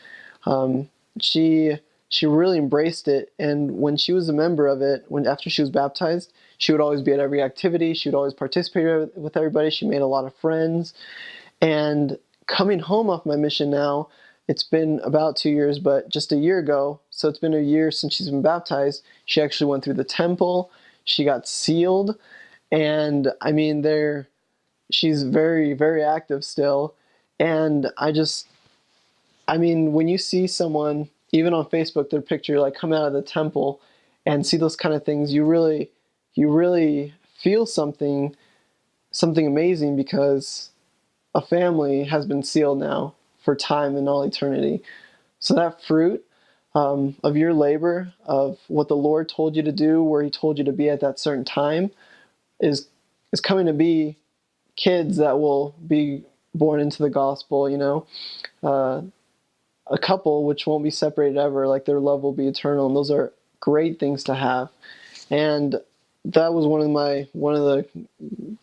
she really embraced it. And when she was a member of it, after she was baptized, she would always be at every activity. She would always participate with everybody. She made a lot of friends. And coming home off my mission now, it's been about 2 years, but just a year ago, so it's been a year since she's been baptized, she actually went through the temple. She got sealed. And I mean, she's very active still. And when you see someone, even on Facebook, their picture like come out of the temple and see those kind of things, you really feel something amazing, because a family has been sealed now for time and all eternity. So that fruit of your labor, of what the Lord told you to do, where He told you to be at that certain time, is coming to be kids that will be born into the gospel, a couple which won't be separated ever, like their love will be eternal, and those are great things to have. And that was one of the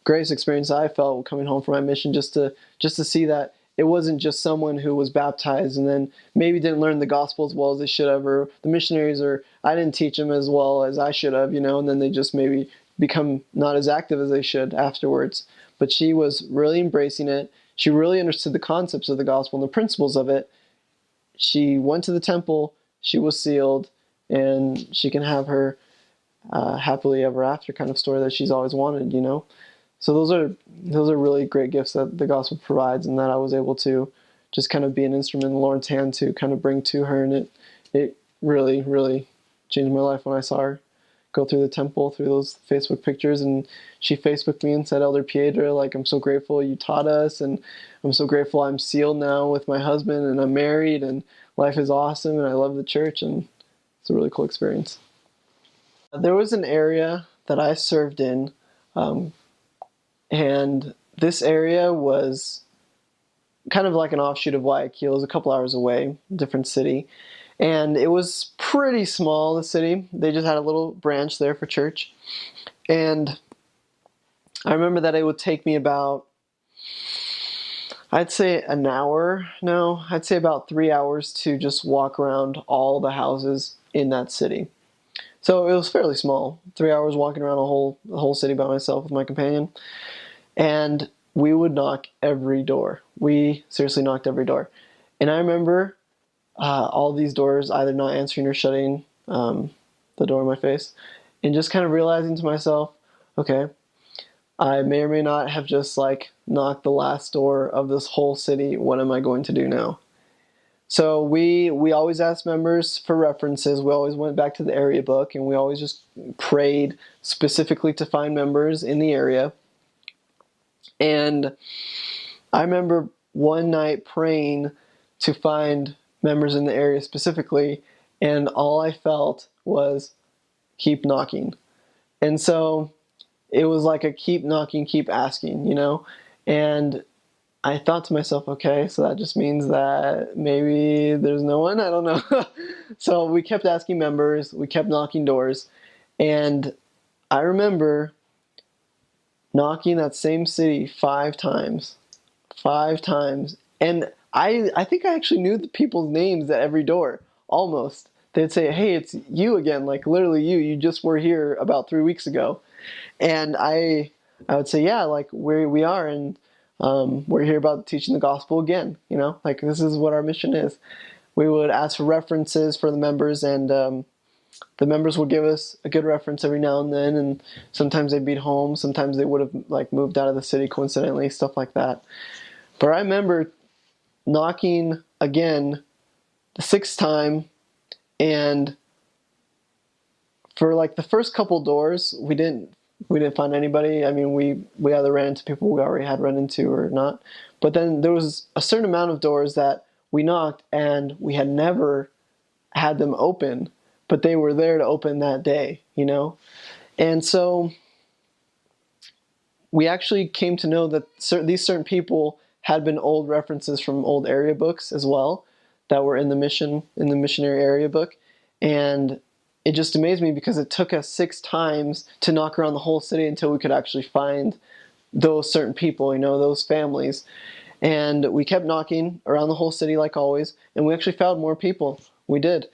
greatest experiences I felt coming home from my mission, just to see that it wasn't just someone who was baptized and then maybe didn't learn the gospel as well as they should have, or the missionaries, or I didn't teach them as well as I should have, and then they just maybe become not as active as they should afterwards. But she was really embracing it. She really understood the concepts of the gospel and the principles of it. She went to the temple, she was sealed, and she can have her happily ever after kind of story that she's always wanted, So those are really great gifts that the gospel provides, and that I was able to just kind of be an instrument in the Lord's hand to kind of bring to her. And it really changed my life when I saw her go through the temple, through those Facebook pictures. And she Facebooked me and said, Elder Piedra, like, I'm so grateful you taught us, and I'm so grateful I'm sealed now with my husband, and I'm married, and life is awesome, and I love the church. And it's a really cool experience. There was an area that I served in, and this area was kind of like an offshoot of Guayaquil. It was a couple hours away, different city. And it was pretty small, the city. They just had a little branch there for church. And I remember that it would take me about, I'd say an hour, no, I'd say about 3 hours to just walk around all the houses in that city. So it was fairly small. 3 hours walking around the whole city by myself with my companion. And we would knock every door. We seriously knocked every door. And I remember all these doors either not answering or shutting the door in my face. And just kind of realizing to myself, okay, I may or may not have just knocked the last door of this whole city. What am I going to do now? So we always asked members for references. We always went back to the area book, and we always just prayed specifically to find members in the area. And I remember one night praying to find members in the area specifically, and all I felt was keep knocking. And so it was like a keep knocking, keep asking, And I thought to myself, okay, so that just means that maybe there's no one, I don't know. So we kept asking members, we kept knocking doors, and I remember knocking that same city 5 times. 5 times. And I think I actually knew the people's names at every door, almost. They'd say, hey, it's you again, like literally you just were here about 3 weeks ago. And I would say, yeah, like we are, and we're here about teaching the gospel again, like this is what our mission is. We would ask for references for the members, and the members would give us a good reference every now and then, and sometimes they'd be home, sometimes they would have moved out of the city coincidentally, stuff like that. But I remember knocking again the 6th time, and for the first couple doors, we didn't find anybody. I mean, we either ran into people we already had run into or not. But then there was a certain amount of doors that we knocked and we had never had them open, but they were there to open that day, And so we actually came to know that these certain people had been old references from old area books as well that were in the missionary area book. And it just amazed me because it took us 6 times to knock around the whole city until we could actually find those certain people, those families. And we kept knocking around the whole city like always, and we actually found more people. We did.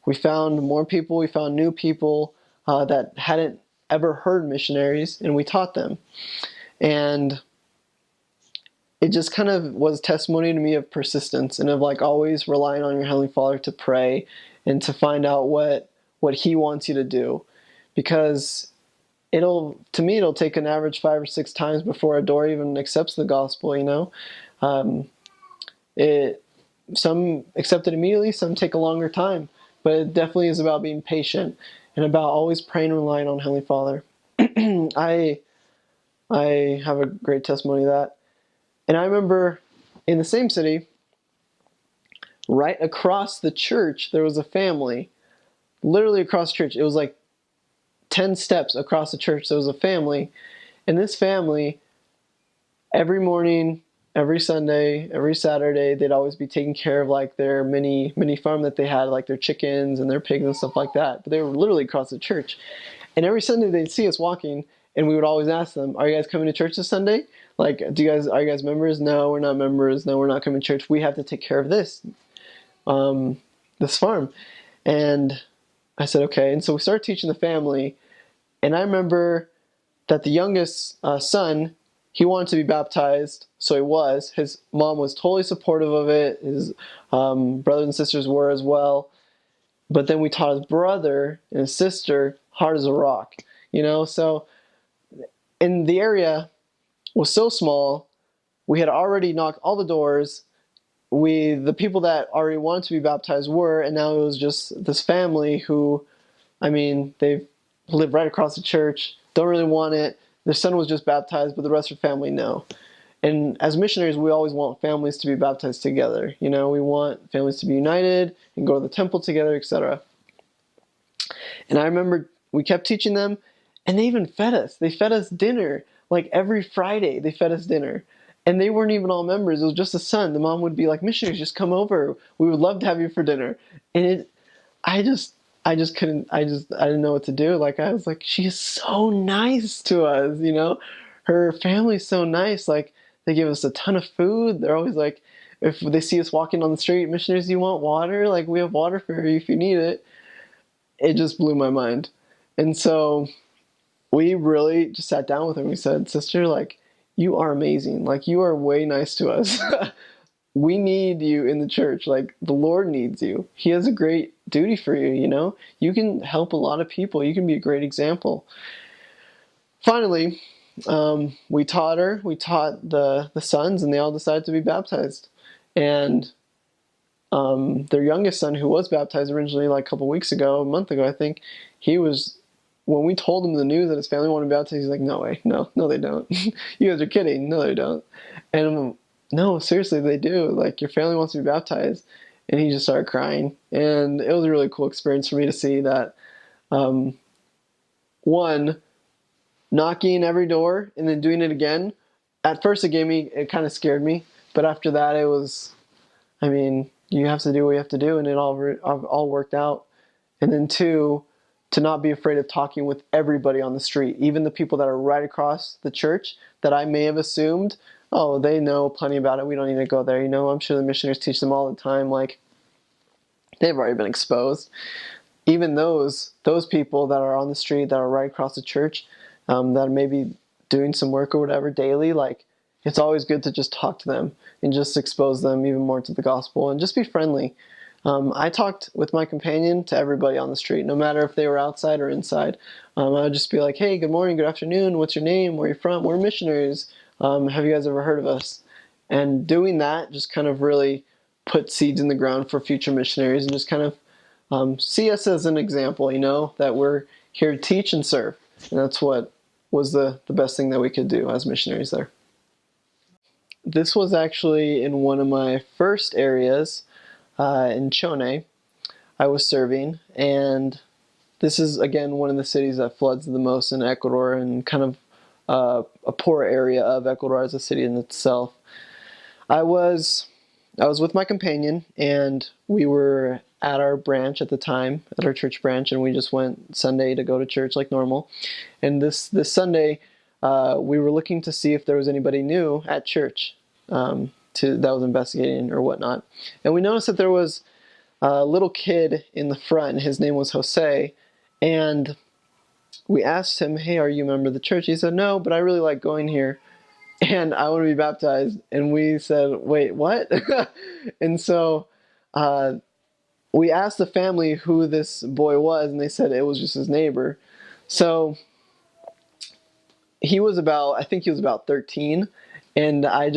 We found more people. We found new people that hadn't ever heard missionaries, and we taught them. And it just kind of was testimony to me of persistence and of always relying on your Heavenly Father to pray and to find out what He wants you to do, because it'll take an average 5 or 6 times before a door even accepts the gospel. Some accept it immediately, some take a longer time, but it definitely is about being patient and about always praying and relying on Heavenly Father. I have a great testimony of that. And I remember in the same city, right across the church, there was a family. Literally across the church. It was 10 steps across the church. There was a family. And this family, every morning, every Sunday, every Saturday, they'd always be taking care of their mini farm that they had, their chickens and their pigs and stuff like that. But they were literally across the church. And every Sunday they'd see us walking, and we would always ask them, are you guys coming to church this Sunday? Are you guys members? No, we're not members. No, we're not coming to church. We have to take care of this farm. And I said, okay. And so we started teaching the family. And I remember that the youngest son, he wanted to be baptized. So he was. His mom was totally supportive of it. His brothers and sisters were as well. But then we taught his brother and his sister hard as a rock. So in the area was so small, we had already knocked all the doors. The people that already wanted to be baptized were, and now it was just this family who, they live right across the church, don't really want it. Their son was just baptized, but the rest of the family, no. And as missionaries, we always want families to be baptized together. We want families to be united and go to the temple together, etc. And I remember we kept teaching them, and they even fed us. They fed us dinner. Every Friday, they fed us dinner. And they weren't even all members. It was just the son. The mom would be like, missionaries, just come over. We would love to have you for dinner. And I just couldn't, I didn't know what to do. Like, I was like, she is so nice to us, you know? Her family's so nice. Like, they give us a ton of food. They're always like, if they see us walking on the street, missionaries, you want water? Like, we have water for you if you need it. It just blew my mind. And so we really just sat down with her and we said, sister, like, you are amazing. Like, you are way nice to us. We need you in the church. Like, the Lord needs you. He has a great duty for you, you know? You can help a lot of people. You can be a great example. Finally, we taught the sons, and they all decided to be baptized. And their youngest son, who was baptized originally like a month ago, I think, when we told him the news that his family wanted to be baptized, he's like, no way, no, they don't. You guys are kidding. No, they don't. And no, seriously, they do. Like, your family wants to be baptized. And he just started crying. And it was a really cool experience for me to see that, one, knocking every door and then doing it again. At first it kind of scared me. But after that, you have to do what you have to do. And it all worked out. And then two, to not be afraid of talking with everybody on the street, even the people that are right across the church that I may have assumed, oh, they know plenty about it. We don't need to go there. You know, I'm sure the missionaries teach them all the time. Like, they've already been exposed. Even those people that are on the street, that are right across the church, that may be doing some work or whatever daily, like, it's always good to just talk to them and just expose them even more to the gospel and just be friendly. I talked with my companion to everybody on the street, no matter if they were outside or inside. I would just be like, hey, good morning, good afternoon, what's your name, where are you from, we're missionaries, have you guys ever heard of us? And doing that just kind of really put seeds in the ground for future missionaries and just kind of see us as an example, you know, that we're here to teach and serve. And that's what was the best thing that we could do as missionaries there. This was actually in one of my first areas, in Chone. I was serving, and this is, again, one of the cities that floods the most in Ecuador, and kind of a poor area of Ecuador as a city in itself. I was with my companion, and we were at our branch at the time, at our church branch, and we just went Sunday to go to church like normal. And this Sunday, we were looking to see if there was anybody new at church that was investigating or whatnot. And we noticed that there was a little kid in the front, and his name was Jose. And we asked him, hey, are you a member of the church? He said, no, but I really like going here, and I want to be baptized. And we said, wait, what? And so we asked the family who this boy was, and they said it was just his neighbor. So I think he was about 13, and I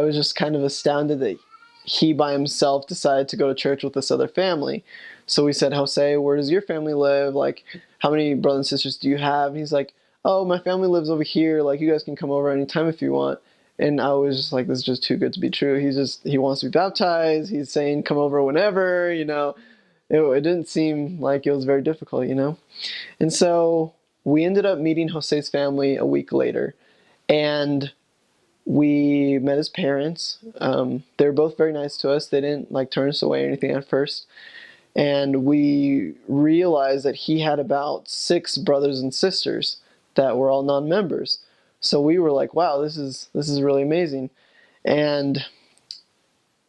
was just kind of astounded that he by himself decided to go to church with this other family. So we said, Jose, where does your family live? Like, how many brothers and sisters do you have? And he's like, oh, my family lives over here. Like, you guys can come over anytime if you want. And I was just like, this is just too good to be true. He wants to be baptized. He's saying, come over whenever, you know. It didn't seem like it was very difficult, you know. And so we ended up meeting Jose's family a week later. And we met his parents. They were both very nice to us. They didn't like turn us away or anything at first. And we realized that he had about 6 brothers and sisters that were all non-members. So we were like, wow, this is really amazing. And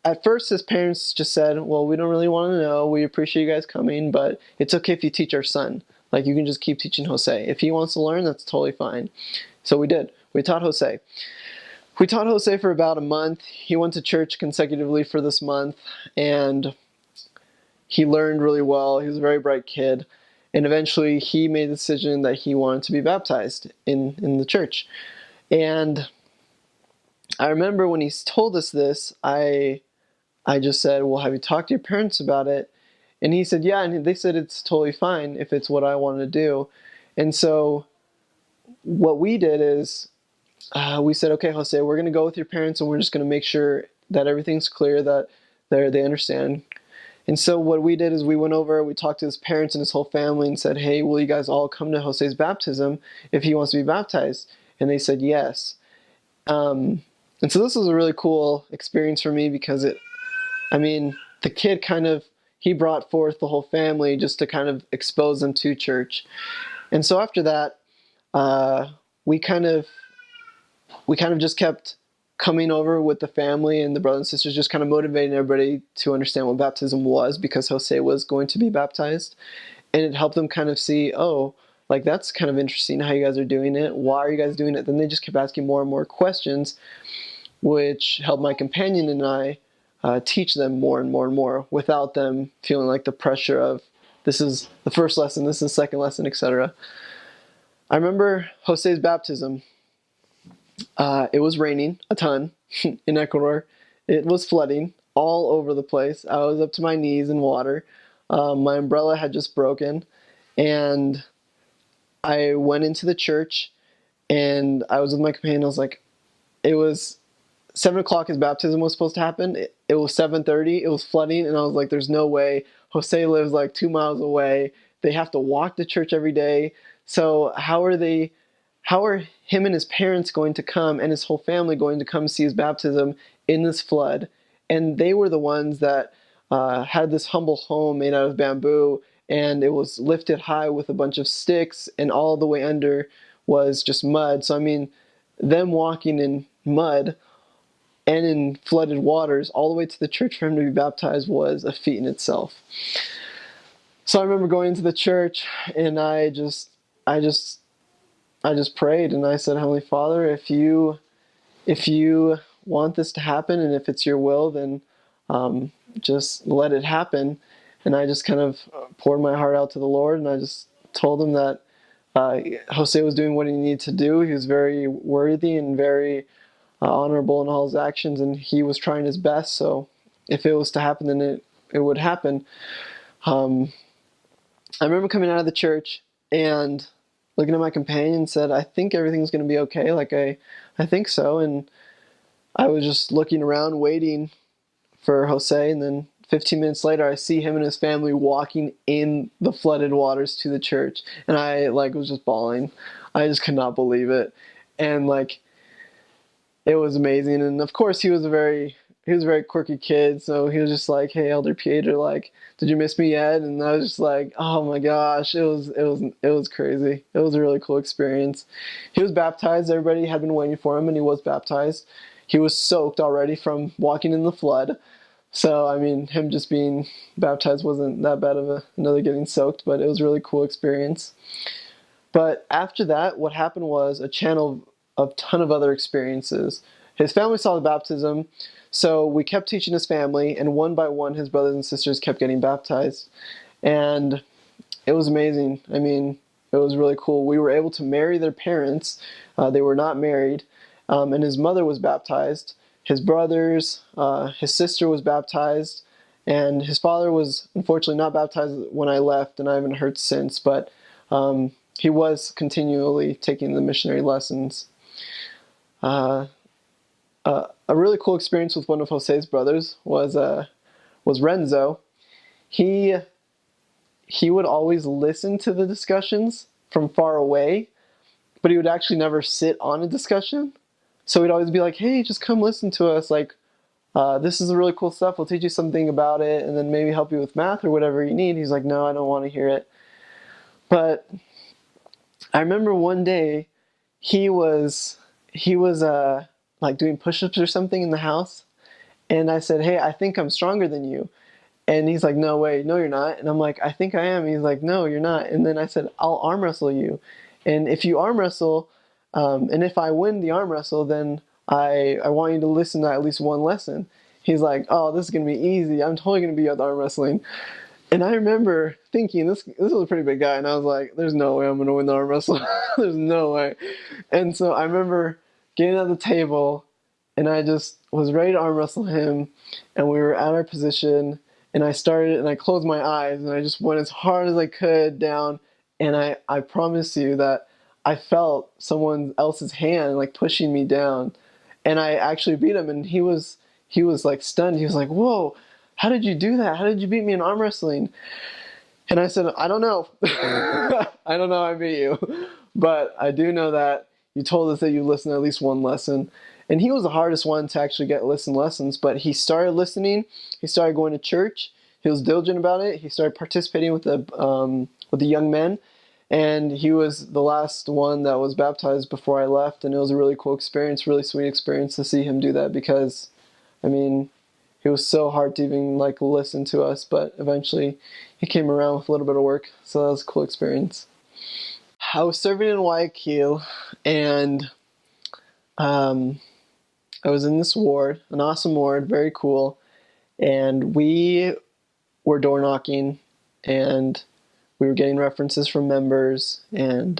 at first his parents just said, well, we don't really want to know. We appreciate you guys coming, but it's okay if you teach our son. Like, you can just keep teaching Jose. If he wants to learn, that's totally fine. So we did. We taught Jose. We taught Jose for about a month. He went to church consecutively for this month, and he learned really well. He was a very bright kid. And eventually he made the decision that he wanted to be baptized in the church. And I remember when he told us this, I just said, well, have you talked to your parents about it? And he said, yeah. And they said it's totally fine if it's what I want to do. And so what we did is we said, okay, Jose, we're going to go with your parents, and we're just going to make sure that everything's clear, that they understand. And so what we did is we went over, we talked to his parents and his whole family and said, hey, will you guys all come to Jose's baptism if he wants to be baptized? And they said yes. And so this was a really cool experience for me because the kid kind of, he brought forth the whole family just to kind of expose them to church. And so after that, we kind of just kept coming over with the family, and the brothers and sisters just kind of motivating everybody to understand what baptism was, because Jose was going to be baptized. And it helped them kind of see, oh, like, that's kind of interesting how you guys are doing it. Why are you guys doing it? Then they just kept asking more and more questions, which helped my companion and I teach them more and more and more without them feeling like the pressure of, this is the first lesson, this is the second lesson, etc. I remember Jose's baptism. It was raining a ton in Ecuador. It was flooding all over the place. I was up to my knees in water. My umbrella had just broken, and I went into the church, and I was with my companion. I was like, it was 7 o'clock. His baptism was supposed to happen. It was 7:30. It was flooding, and I was like, there's no way. Jose lives like 2 miles away. They have to walk to church every day. So how are him and his parents going to come, and his whole family going to come see his baptism in this flood? And they were the ones that had this humble home made out of bamboo, and it was lifted high with a bunch of sticks, and all the way under was just mud. So I mean, them walking in mud and in flooded waters all the way to the church for him to be baptized was a feat in itself. So I remember going into the church, and I just prayed, and I said, Heavenly Father, if you want this to happen, and if it's your will, then just let it happen. And I just kind of poured my heart out to the Lord, and I just told him that Jose was doing what he needed to do. He was very worthy and very honorable in all his actions, and he was trying his best. So if it was to happen, then it would happen. I remember coming out of the church and looking at my companion and said, I think everything's going to be okay. Like, I think so. And I was just looking around, waiting for Jose, and then 15 minutes later, I see him and his family walking in the flooded waters to the church. And I was just bawling. I just could not believe it. And it was amazing. And of course, he was a very quirky kid. So he was just like, hey, Elder Pieter, did you miss me yet? And I was just like, oh my gosh, it was crazy. It was a really cool experience. He was baptized. Everybody had been waiting for him, and he was baptized. He was soaked already from walking in the flood. So, I mean, him just being baptized wasn't that bad of another getting soaked, but it was a really cool experience. But after that, what happened was a channel of ton of other experiences. His family saw the baptism, so we kept teaching his family, and one by one, his brothers and sisters kept getting baptized. And it was amazing. I mean, it was really cool. We were able to marry their parents. They were not married, and his mother was baptized. His brothers, his sister was baptized, and his father was unfortunately not baptized when I left, and I haven't heard since, but he was continually taking the missionary lessons. A really cool experience with one of Jose's brothers was Renzo. He would always listen to the discussions from far away, but he would actually never sit on a discussion. So he'd always be like, hey, just come listen to us. This is really cool stuff. We'll teach you something about it, and then maybe help you with math or whatever you need. He's like, no, I don't want to hear it. But I remember one day he was doing push-ups or something in the house, and I said, hey, I think I'm stronger than you. And he's like, no way, no, you're not. And I'm like, I think I am. He's like, no, you're not. And then I said, I'll arm wrestle you. And if you arm wrestle, and if I win the arm wrestle, then I want you to listen to at least one lesson. He's like, oh, this is going to be easy. I'm totally going to be at arm wrestling. And I remember thinking, this was a pretty big guy, and I was like, there's no way I'm going to win the arm wrestle. There's no way. And so I remember getting at the table, and I just was ready to arm wrestle him, and we were at our position, and I started, and I closed my eyes, and I just went as hard as I could down, and I promise you that I felt someone else's hand pushing me down, and I actually beat him, and he was stunned. He was like, whoa, how did you do that? How did you beat me in arm wrestling? And I said, I don't know. I don't know how I beat you, but I do know that you told us that you listened to at least one lesson. And he was the hardest one to actually get lessons, but he started listening. He started going to church. he was diligent about it. He started participating with the young men, and he was the last one that was baptized before I left. And it was a really cool experience, really sweet experience to see him do that, because, I mean, he was so hard to even like listen to us, but eventually he came around with a little bit of work, so that was a cool experience. I was serving in Guayaquil, and I was in this ward, an awesome ward, very cool, and we were door knocking, and we were getting references from members, and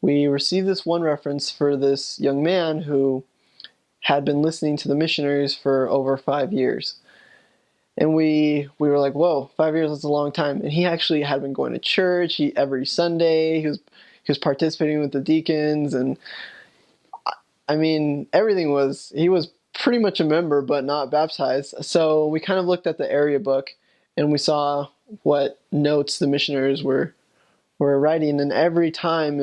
we received this one reference for this young man who had been listening to the missionaries for over 5 years. And we were like, whoa, 5 years, that's a long time. And he actually had been going to church every Sunday. He was participating with the deacons, and I mean, he was pretty much a member, but not baptized. So we kind of looked at the area book, and we saw what notes the missionaries were writing, and every time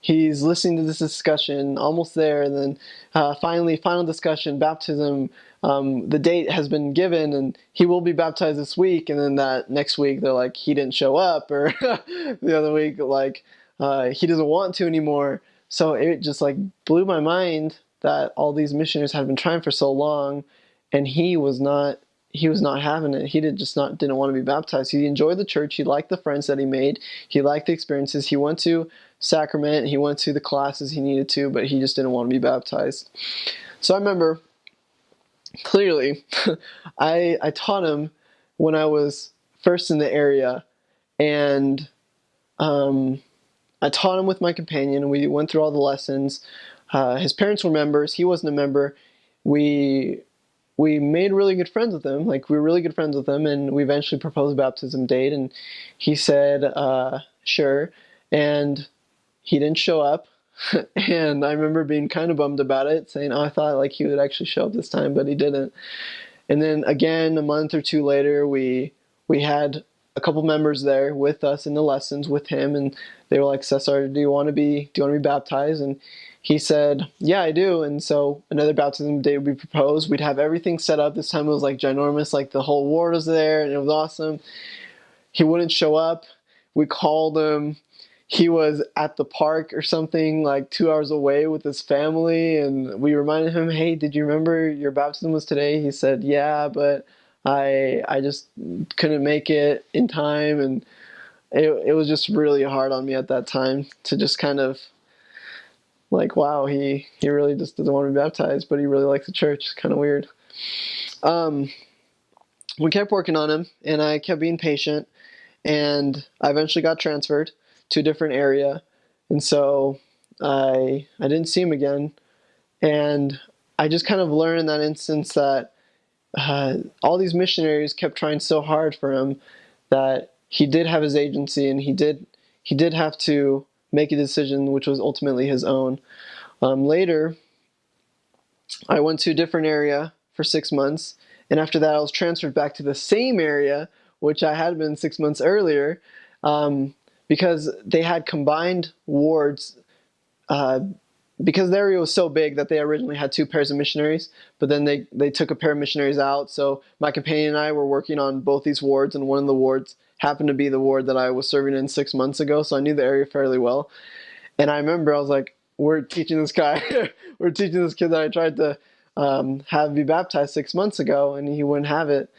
he's listening to this discussion, almost there, and then final discussion, baptism, the date has been given, and he will be baptized this week, and then that next week they're like, he didn't show up, or the other week, like, he doesn't want to anymore. So it just like blew my mind that all these missionaries had been trying for so long, and he was not having it. He didn't want to be baptized. He enjoyed the church. He liked the friends that he made. He liked the experiences. He went to sacrament. He went to the classes he needed to, but he just didn't want to be baptized. So I remember clearly, I taught him when I was first in the area, and I taught him with my companion, and we went through all the lessons. His parents were members. He wasn't a member. We made really good friends with him. Like, we were really good friends with him, and we eventually proposed a baptism date, and he said, sure, and he didn't show up. And I remember being kind of bummed about it, saying, oh, I thought like he would actually show up this time, but he didn't. And then again, a month or two later, we had a couple members there with us in the lessons with him, and they were like, Cesar, do you want to be baptized? And he said, yeah, I do. And so another baptism day would be proposed. We'd have everything set up. This time it was like ginormous, like the whole ward was there, and it was awesome. He wouldn't show up. We called him. He was at the park or something, like 2 hours away with his family, and we reminded him, hey, did you remember your baptism was today? He said, yeah, but I just couldn't make it in time, and it was just really hard on me at that time to just kind of like, wow, he really just doesn't want to be baptized, but he really likes the church. It's kind of weird. We kept working on him, and I kept being patient, and I eventually got transferred to a different area, and so I didn't see him again, and I just kind of learned in that instance that all these missionaries kept trying so hard for him that he did have his agency, and he did have to make a decision which was ultimately his own. Later, I went to a different area for 6 months, and after that I was transferred back to the same area which I had been 6 months earlier, because they had combined wards, because the area was so big that they originally had 2 pairs of missionaries, but then they took a pair of missionaries out. So my companion and I were working on both these wards, and one of the wards happened to be the ward that I was serving in 6 months ago, so I knew the area fairly well. And I remember I was like, we're teaching this guy, we're teaching this kid that I tried to have be baptized 6 months ago, and he wouldn't have it.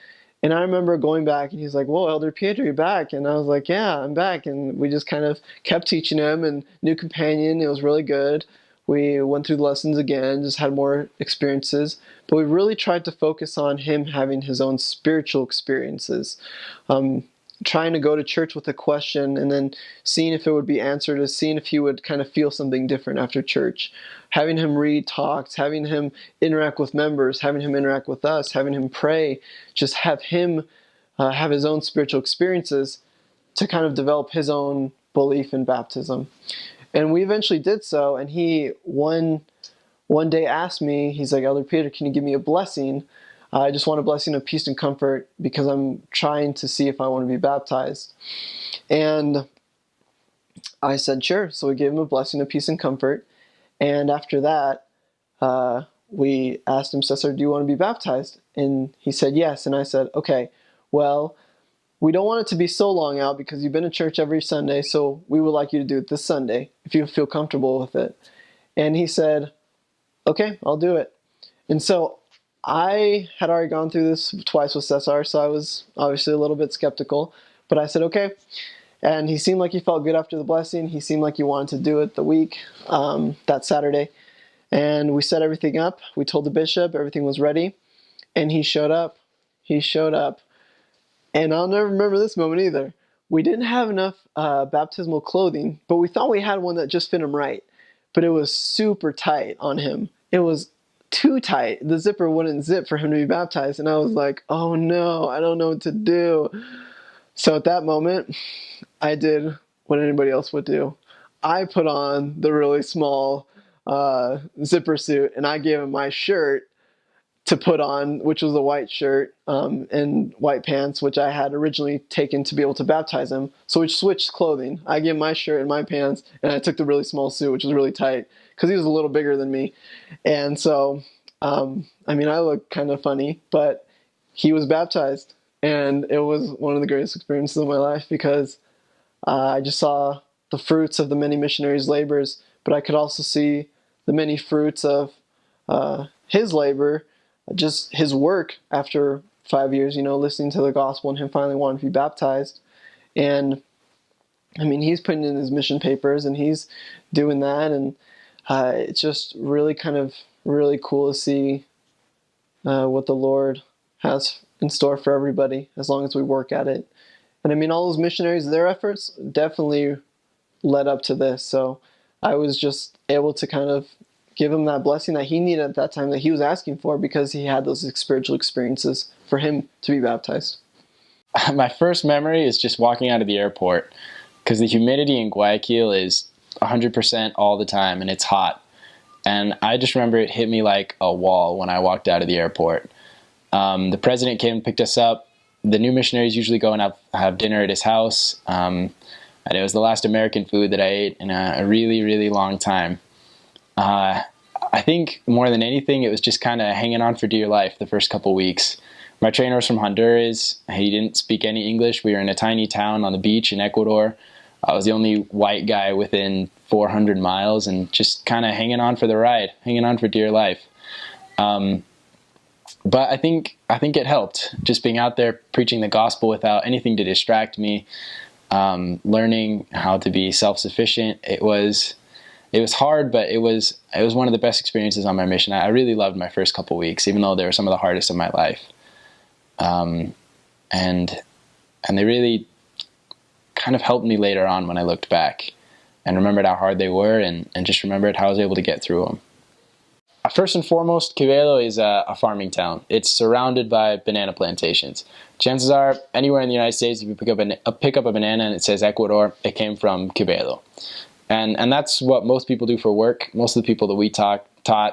And I remember going back, and he's like, whoa, Elder Pietro, you're back. And I was like, yeah, I'm back. And we just kind of kept teaching him, and new companion. It was really good. We went through the lessons again, just had more experiences. But we really tried to focus on him having his own spiritual experiences. Trying to go to church with a question, and then seeing if it would be answered, or seeing if he would kind of feel something different after church. Having him read talks, having him interact with members, having him interact with us, having him pray, just have him have his own spiritual experiences to kind of develop his own belief in baptism. And we eventually did so, and he one day asked me, he's like, Elder Peter, can you give me a blessing? I just want a blessing of peace and comfort, because I'm trying to see if I want to be baptized. And I said, sure. So we gave him a blessing of peace and comfort. And after that, we asked him, Cesar, do you want to be baptized? And he said, yes. And I said, okay, well, we don't want it to be so long out because you've been to church every Sunday, so we would like you to do it this Sunday if you feel comfortable with it. And he said, okay, I'll do it. And so I had already gone through this twice with Cesar, so I was obviously a little bit skeptical, but I said, okay. And he seemed like he felt good after the blessing. He seemed like he wanted to do it the week, that Saturday. And we set everything up. We told the bishop everything was ready. And he showed up. He showed up. And I'll never remember this moment either. We didn't have enough baptismal clothing, but we thought we had one that just fit him right. But it was super tight on him. It was too tight. The zipper wouldn't zip for him to be baptized. And I was like, oh no, I don't know what to do. So at that moment, I did what anybody else would do. I put on the really small zipper suit, and I gave him my shirt to put on, which was a white shirt and white pants, which I had originally taken to be able to baptize him. So we switched clothing. I gave him my shirt and my pants, and I took the really small suit, which was really tight, because he was a little bigger than me. And so, I looked kind of funny, but he was baptized. And it was one of the greatest experiences of my life, because I just saw the fruits of the many missionaries' labors, but I could also see the many fruits of his labor, just his work after 5 years, listening to the gospel and him finally wanting to be baptized. And he's putting in his mission papers and he's doing that. And it's just really kind of really cool to see what the Lord has in store for everybody as long as we work at it. And all those missionaries, their efforts definitely led up to this. So I was just able to kind of give him that blessing that he needed at that time, that he was asking for, because he had those spiritual experiences for him to be baptized. My first memory is just walking out of the airport, because the humidity in Guayaquil is 100% all the time and it's hot. And I just remember it hit me like a wall when I walked out of the airport. The president came and picked us up. The new missionaries usually go and have dinner at his house. And it was the last American food that I ate in a really, really long time. I think more than anything, it was just kind of hanging on for dear life the first couple weeks. My trainer was from Honduras. He didn't speak any English. We were in a tiny town on the beach in Ecuador. I was the only white guy within 400 miles and just kind of hanging on for the ride, hanging on for dear life. But I think it helped, just being out there preaching the gospel without anything to distract me, learning how to be self-sufficient. It was hard, but it was one of the best experiences on my mission. I really loved my first couple weeks, even though they were some of the hardest of my life. And they really kind of helped me later on when I looked back and remembered how hard they were and just remembered how I was able to get through them. First and foremost, Quevedo is a farming town. It's surrounded by banana plantations. Chances are, anywhere in the United States, if you pick up a banana and it says Ecuador, it came from Quevedo. And that's what most people do for work. Most of the people that we taught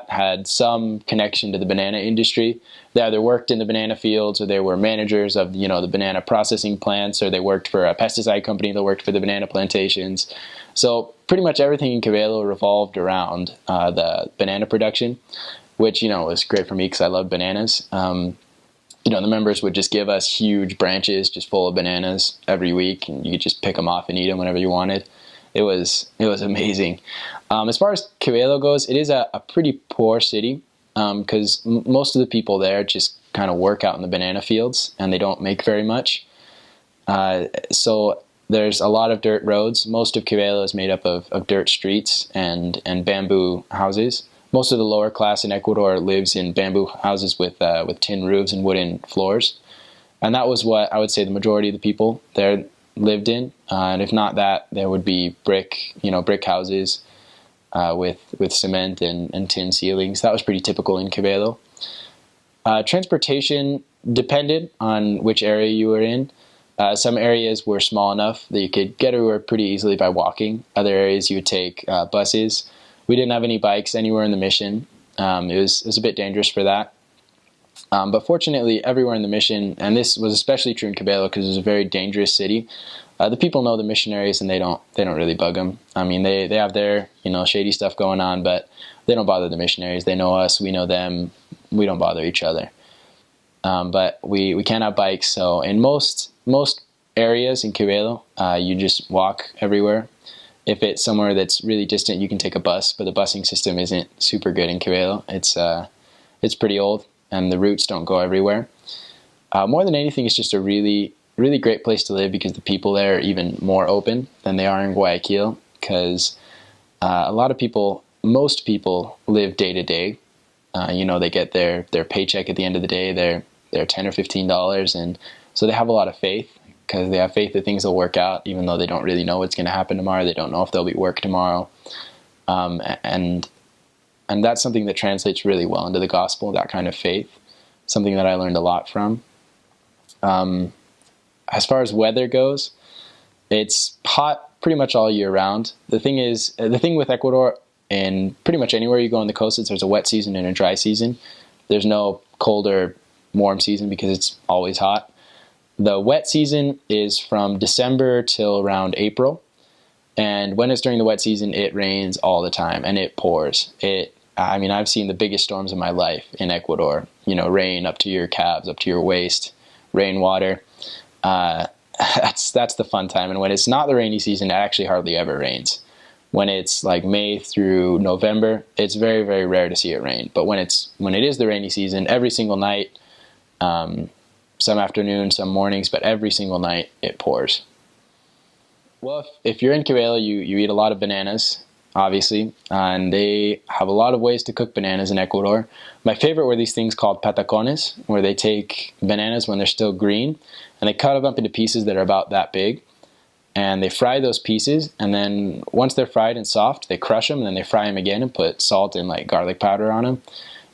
had some connection to the banana industry. They either worked in the banana fields, or they were managers of the banana processing plants, or they worked for a pesticide company that worked for the banana plantations. So pretty much everything in Quevedo revolved around the banana production, which was great for me because I love bananas. The members would just give us huge branches just full of bananas every week, and you could just pick them off and eat them whenever you wanted. It was amazing. As far as Quevedo goes, it is a pretty poor city because most of the people there just kind of work out in the banana fields and they don't make very much. So there's a lot of dirt roads. Most of Quevedo is made up of dirt streets and bamboo houses. Most of the lower class in Ecuador lives in bamboo houses with tin roofs and wooden floors. And that was what I would say the majority of the people there lived in, and if not that, there would be brick houses with cement and tin ceilings. That was pretty typical in Quevedo. Transportation depended on which area you were in. Some areas were small enough that you could get everywhere pretty easily by walking. Other areas you would take buses. We didn't have any bikes anywhere in the mission. It was a bit dangerous for that. But fortunately, everywhere in the mission, and this was especially true in Quevedo because it was a very dangerous city, the people know the missionaries and they don't really bug them. They have their shady stuff going on, but they don't bother the missionaries. They know us, we know them. We don't bother each other. but we can't have bikes. So in most areas in Quevedo, you just walk everywhere. If it's somewhere that's really distant, you can take a bus, but the busing system isn't super good in Quevedo. It's pretty old, and the routes don't go everywhere. More than anything, it's just a really great place to live because the people there are even more open than they are in Guayaquil. Because most people live day to day. They get their paycheck at the end of the day. They're $10 or $15, and so they have a lot of faith because they have faith that things will work out, even though they don't really know what's going to happen tomorrow. They don't know if there'll be work tomorrow, and that's something that translates really well into the gospel. That kind of faith, something that I learned a lot from. As far as weather goes, it's hot pretty much all year round. The thing with Ecuador, and pretty much anywhere you go on the coast, is there's a wet season and a dry season. There's no cold or warm season because it's always hot. The wet season is from December till around April. And when it's during the wet season, it rains all the time and it pours. I've seen the biggest storms of my life in Ecuador. Rain up to your calves, up to your waist, rainwater. That's the fun time. And when it's not the rainy season, it actually hardly ever rains. When it's like May through November, it's very, very rare to see it rain. But when it is the rainy season, every single night, some afternoons, some mornings, but every single night it pours. Well, if you're in Quevedo, you eat a lot of bananas, obviously, and they have a lot of ways to cook bananas in Ecuador. My favorite were these things called patacones, where they take bananas when they're still green, and they cut them up into pieces that are about that big, and they fry those pieces, and then once they're fried and soft, they crush them, and then they fry them again and put salt and like garlic powder on them,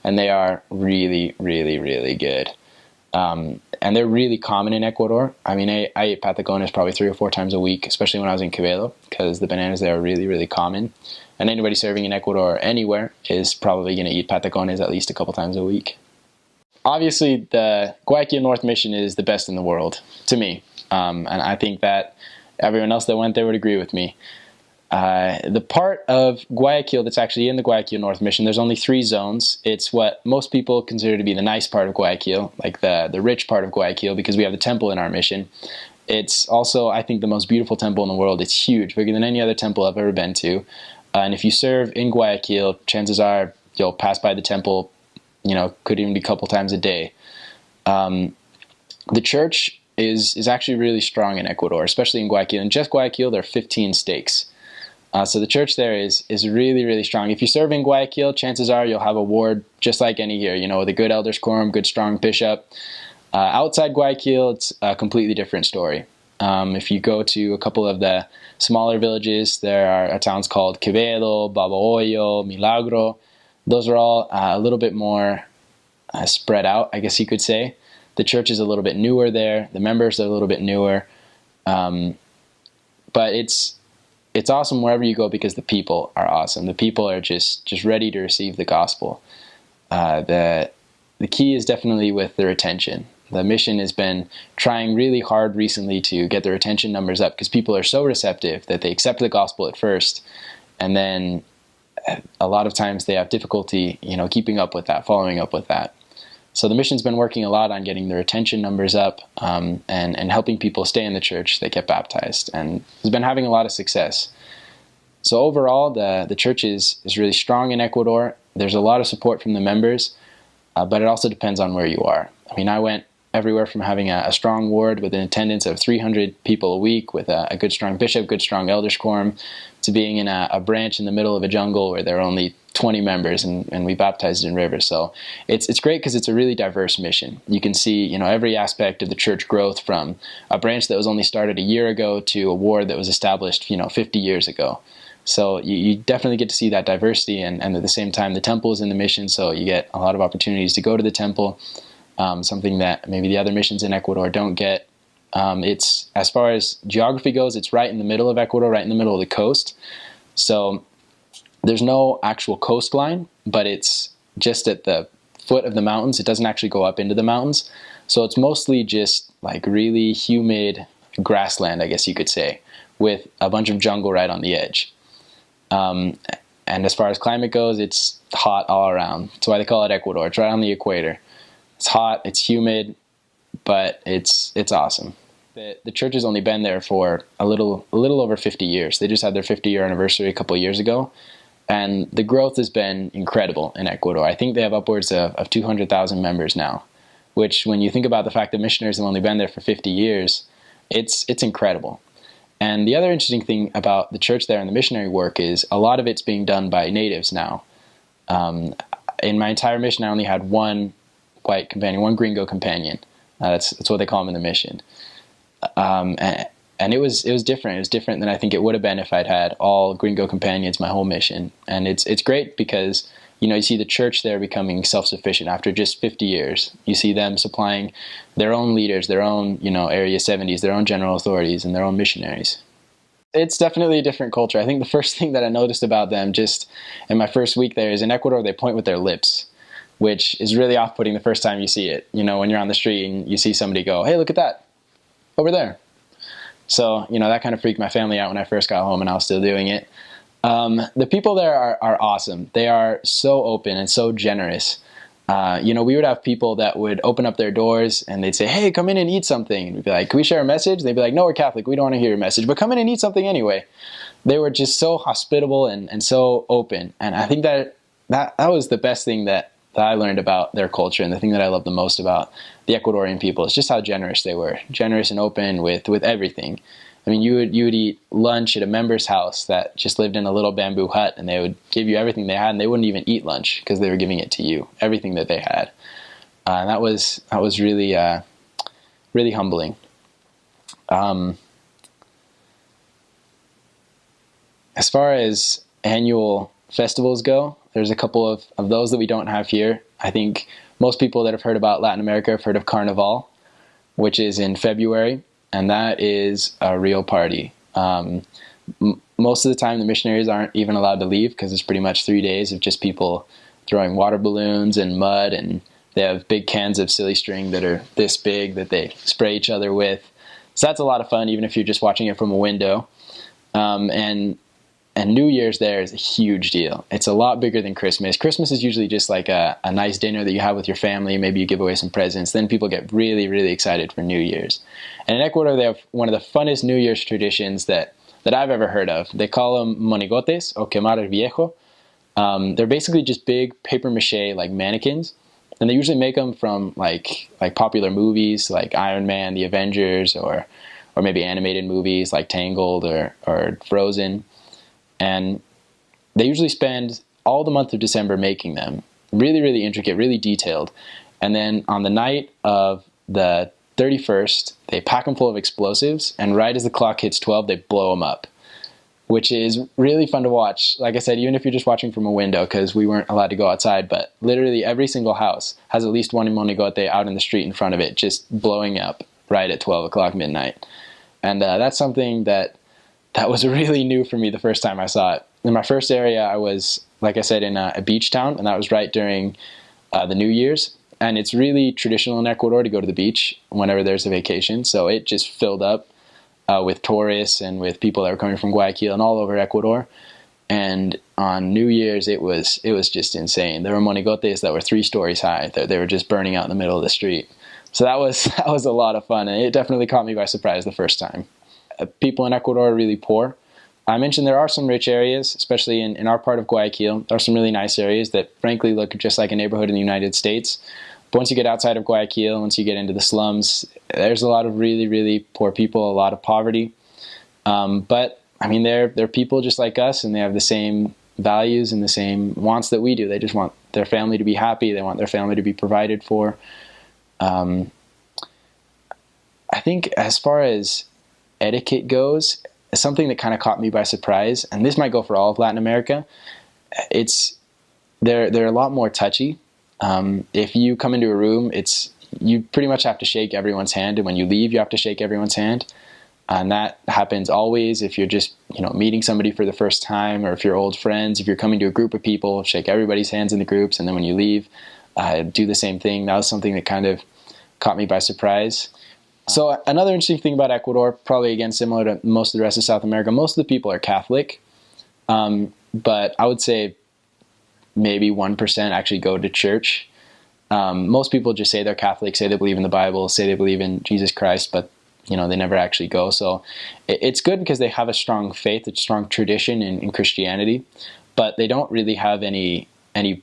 and they are really, really, really good. And they're really common in Ecuador. I ate patacones probably 3 or 4 times a week, especially when I was in Quevedo, because the bananas there are really, really common. And anybody serving in Ecuador or anywhere is probably going to eat patacones at least a couple times a week. Obviously, the Guayaquil North Mission is the best in the world, to me. And I think that everyone else that went there would agree with me. The part of Guayaquil that's actually in the Guayaquil North Mission, there's only 3 zones. It's what most people consider to be the nice part of Guayaquil, like the rich part of Guayaquil, because we have the temple in our mission. It's also, I think, the most beautiful temple in the world. It's huge, bigger than any other temple I've ever been to. And if you serve in Guayaquil, chances are you'll pass by the temple, could even be a couple times a day. The church is actually really strong in Ecuador, especially in Guayaquil. In just Guayaquil, there are 15 stakes. So the church there is really, really strong. If you serve in Guayaquil, chances are you'll have a ward just like any here, with a good elders quorum, good strong bishop. Outside Guayaquil, it's a completely different story. If you go to a couple of the smaller villages, there are towns called Quevedo, Babahoyo, Milagro. Those are all a little bit more spread out, I guess you could say. The church is a little bit newer there. The members are a little bit newer. But it's awesome wherever you go because the people are awesome. The people are just ready to receive the gospel. The key is definitely with the retention. The mission has been trying really hard recently to get the retention numbers up because people are so receptive that they accept the gospel at first, and then a lot of times they have difficulty, keeping up with that, following up with that. So the mission's been working a lot on getting the retention numbers up and helping people stay in the church that get baptized, and has been having a lot of success. So overall, the church is really strong in Ecuador. There's a lot of support from the members, but it also depends on where you are. I went everywhere from having a strong ward with an attendance of 300 people a week with a good strong bishop, good strong elders quorum, to being in a branch in the middle of a jungle where there are only 20 members and we baptized in rivers. So it's great because it's a really diverse mission. You can see every aspect of the church growth, from a branch that was only started a year ago to a ward that was established 50 years ago. So you definitely get to see that diversity, and at the same time the temple is in the mission, so you get a lot of opportunities to go to the temple, something that maybe the other missions in Ecuador don't get. It's, as far as geography goes, it's right in the middle of Ecuador, right in the middle of the coast. So there's no actual coastline, but it's just at the foot of the mountains. It doesn't actually go up into the mountains. So it's mostly just like really humid grassland, I guess you could say, with a bunch of jungle right on the edge. And as far as climate goes, it's hot all around. That's why they call it Ecuador. It's right on the equator. It's hot, it's humid, but it's awesome. The church has only been there for a little over 50 years. They just had their 50-year anniversary a couple of years ago, and the growth has been incredible in Ecuador. I think they have upwards of 200,000 members now, which, when you think about the fact that missionaries have only been there for 50 years, it's incredible. And the other interesting thing about the church there and the missionary work is a lot of it's being done by natives now. In my entire mission, I only had one white companion, one gringo companion. That's what they call them in the mission. And it was different. It was different than I think it would have been if I'd had all gringo companions my whole mission. And it's great because, you see the church there becoming self-sufficient after just 50 years. You see them supplying their own leaders, their own, Area 70s, their own general authorities, and their own missionaries. It's definitely a different culture. I think the first thing that I noticed about them just in my first week there is in Ecuador, they point with their lips, which is really off-putting the first time you see it. When you're on the street and you see somebody go, "Hey, look at that, over there." So, that kind of freaked my family out when I first got home, and I was still doing it. The people there are awesome. They are so open and so generous. We would have people that would open up their doors and they'd say, "Hey, come in and eat something." And we'd be like, "Can we share a message?" And they'd be like, "No, we're Catholic. We don't want to hear your message, but come in and eat something anyway." They were just so hospitable and so open. And I think that was the best thing that I learned about their culture, and the thing that I love the most about the Ecuadorian people is just how generous they were. Generous and open with everything. I mean, you would eat lunch at a member's house that just lived in a little bamboo hut, and they would give you everything they had, and they wouldn't even eat lunch because they were giving it to you, everything that they had. And that was really really humbling. As far as annual festivals go, there's a couple of those that we don't have here. I think most people that have heard about Latin America have heard of Carnival, which is in February. And that is a real party. Most of the time, the missionaries aren't even allowed to leave because it's pretty much 3 days of just people throwing water balloons and mud, and they have big cans of silly string that are this big that they spray each other with. So that's a lot of fun, even if you're just watching it from a window. And New Year's there is a huge deal. It's a lot bigger than Christmas. Christmas is usually just like a nice dinner that you have with your family. Maybe you give away some presents. Then people get really, really excited for New Year's. And in Ecuador, they have one of the funnest New Year's traditions that I've ever heard of. They call them monigotes, or quemar el viejo. They're basically just big paper mache like mannequins. And they usually make them from like popular movies like Iron Man, The Avengers, or maybe animated movies like Tangled or Frozen. And they usually spend all the month of December making them. Really, really intricate, really detailed. And then on the night of the 31st, they pack them full of explosives, and right as the clock hits 12, they blow them up, which is really fun to watch. Like I said, even if you're just watching from a window, because we weren't allowed to go outside, but literally every single house has at least one monigote out in the street in front of it, just blowing up right at 12 o'clock midnight. And that's something that was really new for me the first time I saw it. In my first area, I was, like I said, in a beach town, and that was right during the New Year's. And it's really traditional in Ecuador to go to the beach whenever there's a vacation. So it just filled up with tourists and with people that were coming from Guayaquil and all over Ecuador. And on New Year's, it was just insane. There were monigotes that were 3 stories high. They were just burning out in the middle of the street. So that was a lot of fun, and it definitely caught me by surprise the first time. People in Ecuador are really poor. I mentioned there are some rich areas, especially in our part of Guayaquil. There are some really nice areas that frankly look just like a neighborhood in the United States. But once you get outside of Guayaquil, once you get into the slums, there's a lot of really, really poor people, a lot of poverty. But I mean, they're people just like us, and they have the same values and the same wants that we do. They just want their family to be happy. They want their family to be provided for. I think as far as etiquette goes, something that kind of caught me by surprise, and this might go for all of Latin America, they're a lot more touchy. If you come into a room, you pretty much have to shake everyone's hand, and when you leave, you have to shake everyone's hand. And that happens always if you're just meeting somebody for the first time, or if you're old friends. If you're coming to a group of people, shake everybody's hands in the groups, and then when you leave, do the same thing. That was something that kind of caught me by surprise. So another interesting thing about Ecuador, probably again similar to most of the rest of South America, most of the people are Catholic, but I would say maybe 1% actually go to church. Most people just say they're Catholic, say they believe in the Bible, say they believe in Jesus Christ, but they never actually go. So it's good because they have a strong faith, a strong tradition in Christianity, but they don't really have any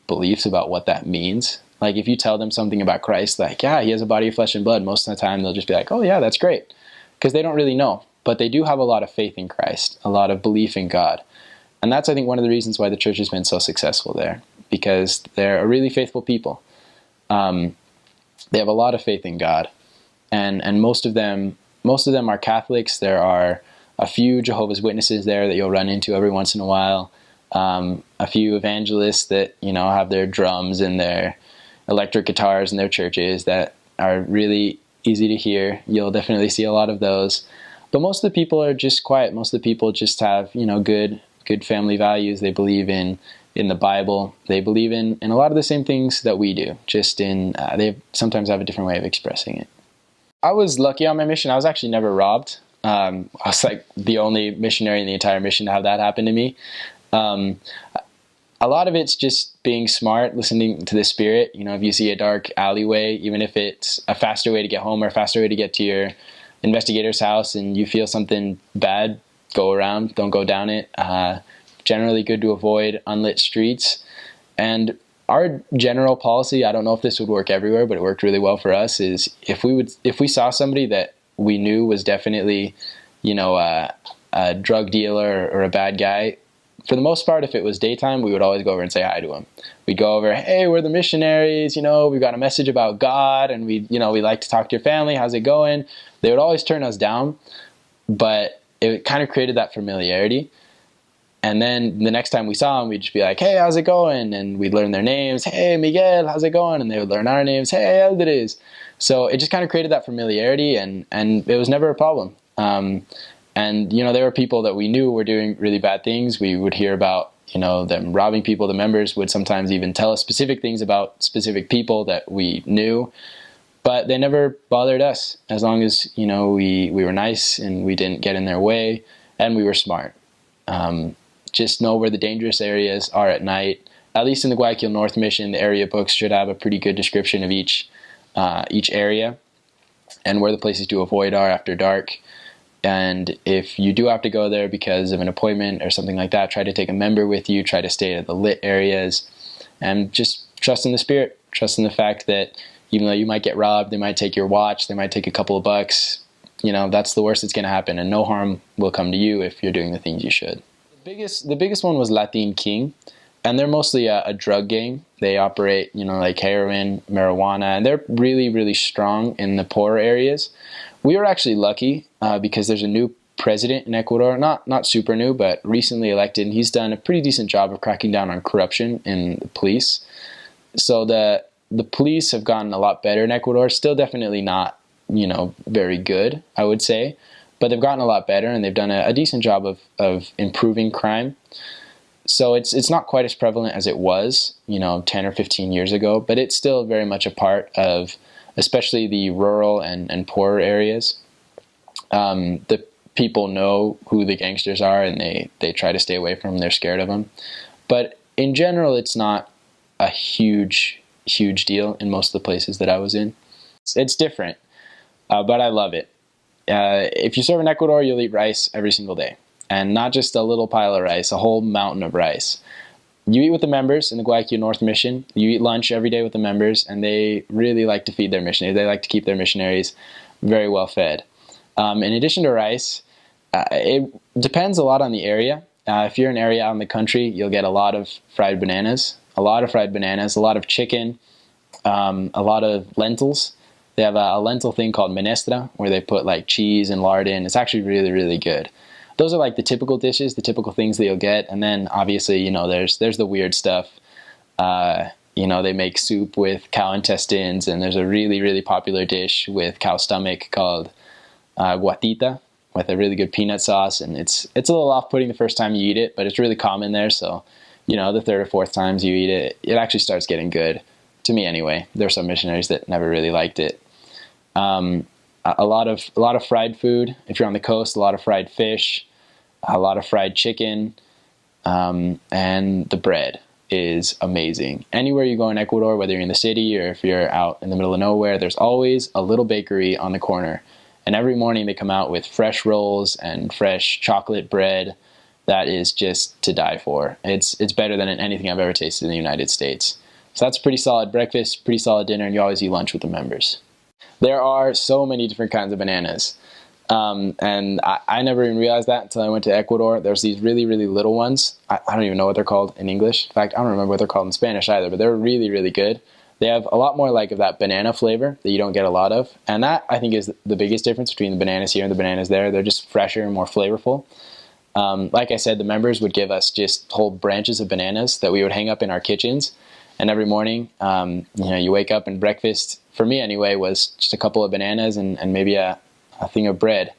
beliefs about what that means. Like if you tell them something about Christ, like, yeah, he has a body of flesh and blood, most of the time they'll just be like, oh yeah, that's great. Because they don't really know. But they do have a lot of faith in Christ, a lot of belief in God. And that's, I think, one of the reasons why the church has been so successful there, because they're a really faithful people. They have a lot of faith in God. And most of them are Catholics. There are a few Jehovah's Witnesses there that you'll run into every once in a while. A few evangelists that, have their drums and their electric guitars in their churches that are really easy to hear. You'll definitely see a lot of those. But most of the people are just quiet. Most of the people just have, good family values. They believe in the Bible. They believe in a lot of the same things that we do. Just they sometimes have a different way of expressing it. I was lucky on my mission. I was actually never robbed. I was like the only missionary in the entire mission to have that happen to me. A lot of it's just being smart, listening to the Spirit. If you see a dark alleyway, even if it's a faster way to get home or a faster way to get to your investigator's house and you feel something bad, go around, don't go down it. Generally good to avoid unlit streets. And our general policy, I don't know if this would work everywhere, but it worked really well for us, is if we saw somebody that we knew was definitely, a drug dealer or a bad guy, for the most part, if it was daytime, we would always go over and say hi to him. We'd go over, hey, we're the missionaries, we've got a message about God, and we like to talk to your family, how's it going? They would always turn us down, but it kind of created that familiarity. And then the next time we saw them, we'd just be like, hey, how's it going? And we'd learn their names. Hey, Miguel, how's it going? And they would learn our names. Hey, Eldriz. So it just kind of created that familiarity, and it was never a problem. And, there were people that we knew were doing really bad things. We would hear about, them robbing people. The members would sometimes even tell us specific things about specific people that we knew. But they never bothered us as long as, we were nice and we didn't get in their way and we were smart. Just know where the dangerous areas are at night. At least in the Guayaquil North Mission, the area books should have a pretty good description of each area and where the places to avoid are after dark. And if you do have to go there because of an appointment or something like that, try to take a member with you, try to stay at the lit areas, and just trust in the Spirit, trust in the fact that even though you might get robbed, they might take your watch, they might take a couple of bucks, that's the worst that's going to happen, and no harm will come to you if you're doing the things you should. The biggest one was Latin King, and they're mostly a drug gang. They operate, like heroin, marijuana, and they're really, really strong in the poorer areas. We were actually lucky because there's a new president in Ecuador, not super new, but recently elected, and he's done a pretty decent job of cracking down on corruption in the police. So the police have gotten a lot better in Ecuador. Still definitely not, very good, I would say, but they've gotten a lot better, and they've done a decent job of improving crime. So it's not quite as prevalent as it was, 10 or 15 years ago, but it's still very much a part of especially the rural and poorer areas. The people know who the gangsters are, and they try to stay away from them. They're scared of them. But in general, it's not a huge deal in most of the places that I was in. It's different, but I love it. If you serve in Ecuador, you'll eat rice every single day. And not just a little pile of rice, a whole mountain of rice. You eat with the members in the Guayaquil North Mission. You eat lunch every day with the members, and they really like to feed their missionaries. They like to keep their missionaries very well fed. In addition to rice, it depends a lot on the area. If you're in an area out in the country, you'll get a lot of fried bananas, a lot of chicken, a lot of lentils. They have a lentil thing called menestra, where they put like cheese and lard in. It's actually really, really good. Those are like the typical dishes, the typical things that you'll get. And then obviously, there's the weird stuff. They make soup with cow intestines, and there's a really, really popular dish with cow stomach called guatita, with a really good peanut sauce. And it's a little off-putting the first time you eat it, but it's really common there. So, the third or fourth times you eat it, it actually starts getting good. To me anyway. There are some missionaries that never really liked it. A lot of fried food. If you're on the coast, a lot of fried fish, a lot of fried chicken, and the bread is amazing. Anywhere you go in Ecuador, whether you're in the city or if you're out in the middle of nowhere, there's always a little bakery on the corner. And every morning they come out with fresh rolls and fresh chocolate bread that is just to die for. It's better than anything I've ever tasted in the United States. So that's a pretty solid breakfast, pretty solid dinner, and you always eat lunch with the members. There are so many different kinds of bananas. And I never even realized that until I went to Ecuador. There's these really, really little ones. I don't even know what they're called in English. In fact, I don't remember what they're called in Spanish either, but they're really, really good. They have a lot more like of that banana flavor that you don't get a lot of. And that, I think, is the biggest difference between the bananas here and the bananas there. They're just fresher and more flavorful. Like I said, the members would give us just whole branches of bananas that we would hang up in our kitchens. And every morning, you wake up and breakfast, for me anyway, was just a couple of bananas and maybe a thing of bread.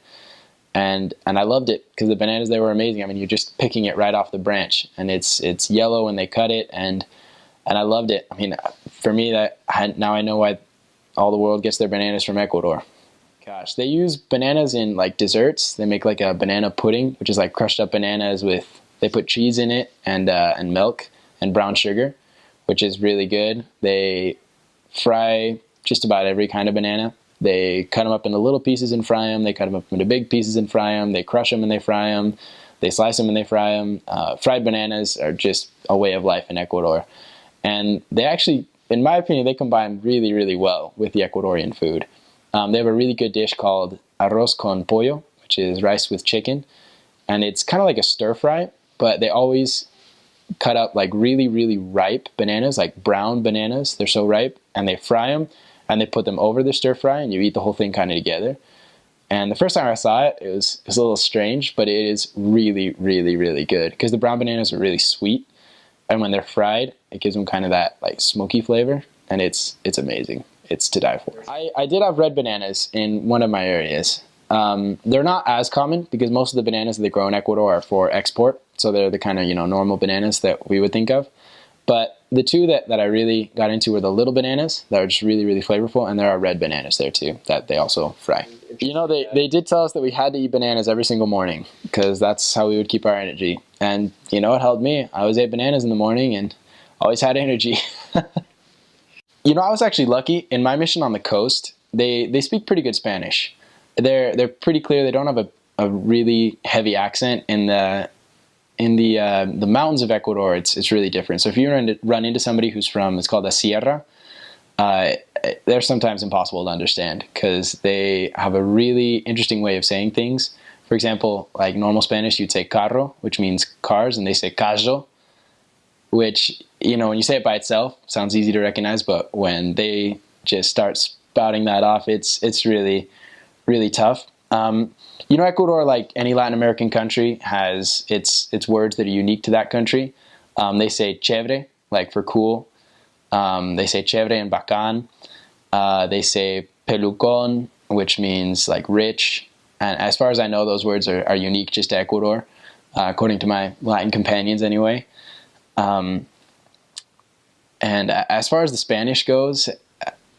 And I loved it because the bananas there were amazing. I mean, you're just picking it right off the branch, and it's yellow when they cut it, and I loved it. I mean, for me, now I know why all the world gets their bananas from Ecuador. Gosh, they use bananas in like desserts. They make like a banana pudding, which is like crushed up bananas they put cheese in it and milk and brown sugar, which is really good. They fry just about every kind of banana. They cut them up into little pieces and fry them. They cut them up into big pieces and fry them. They crush them and they fry them. They slice them and they fry them. Fried bananas are just a way of life in Ecuador. And they actually, in my opinion, they combine really, really well with the Ecuadorian food. They have a really good dish called arroz con pollo, which is rice with chicken. And it's kind of like a stir fry, but they always cut up like really, really ripe bananas, like brown bananas. They're so ripe, and they fry them. And they put them over the stir fry, and you eat the whole thing kind of together. And the first time I saw it, it was a little strange, but it is really, really, really good because the brown bananas are really sweet, and when they're fried, it gives them kind of that like smoky flavor, and it's amazing. It's to die for. I did have red bananas in one of my areas. They're not as common because most of the bananas that they grow in Ecuador are for export, so they're the kind of normal bananas that we would think of. But the two that I really got into were the little bananas that are just really, really flavorful, and there are red bananas there too that they also fry. They did tell us that we had to eat bananas every single morning because that's how we would keep our energy. And it helped me. I always ate bananas in the morning and always had energy. I was actually lucky. In my mission on the coast, they speak pretty good Spanish. They're pretty clear. They don't have a really heavy accent. In the mountains of Ecuador, it's really different. So if you run into somebody who's from, it's called a sierra, they're sometimes impossible to understand because they have a really interesting way of saying things. For example, like normal Spanish, you'd say carro, which means cars, and they say carro, which, when you say it by itself, sounds easy to recognize, but when they just start spouting that off, it's really, really tough. Ecuador, like any Latin American country, has its words that are unique to that country. They say chévere, like for cool. They say chévere and bacán. They say pelucón, which means like rich. And as far as I know, those words are unique just to Ecuador, according to my Latin companions anyway. And as far as the Spanish goes,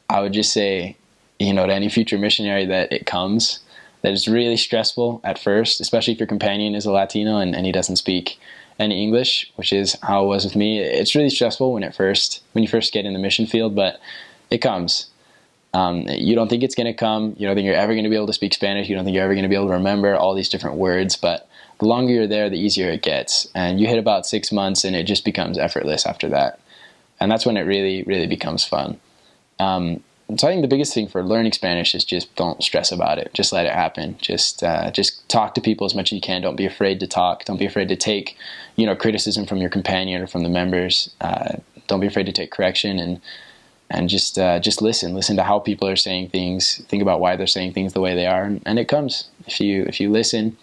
I would just say, to any future missionary that it comes, that it's really stressful at first, especially if your companion is a Latino and he doesn't speak any English, which is how it was with me. It's really stressful when you first get in the mission field, but it comes. You don't think it's going to come. You don't think you're ever going to be able to speak Spanish. You don't think you're ever going to be able to remember all these different words, but the longer you're there, the easier it gets. And you hit about 6 months and it just becomes effortless after that. And that's when it really, really becomes fun. So I think the biggest thing for learning Spanish is just don't stress about it. Just let it happen. Just talk to people as much as you can. Don't be afraid to talk. Don't be afraid to take, criticism from your companion or from the members. Don't be afraid to take correction and just listen. Listen to how people are saying things. Think about why they're saying things the way they are, and it comes. If you listen,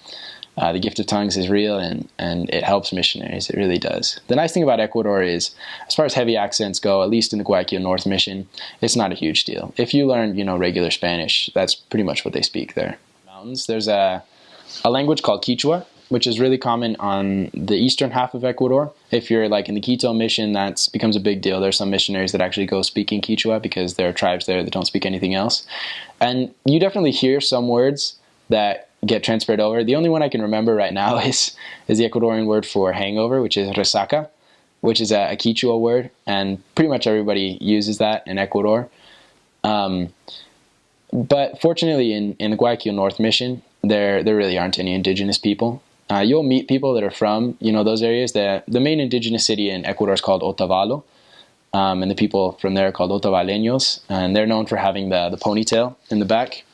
the gift of tongues is real, and it helps missionaries. It really does. The nice thing about Ecuador is, as far as heavy accents go, at least in the Guayaquil North Mission, it's not a huge deal. If you learn, regular Spanish, that's pretty much what they speak there. Mountains. There's a language called Quechua, which is really common on the eastern half of Ecuador. If you're like in the Quito mission, that becomes a big deal. There's some missionaries that actually go speaking Quechua because there are tribes there that don't speak anything else. And you definitely hear some words that get transferred over. The only one I can remember right now is the Ecuadorian word for hangover, which is resaca. which is a Quechua word, and pretty much everybody uses that in Ecuador. But fortunately, in the Guayaquil North Mission, there really aren't any indigenous people. You'll meet people that are from those areas. The main indigenous city in Ecuador is called Otavalo, and the people from there are called Otavaleños, and they're known for having the ponytail in the back.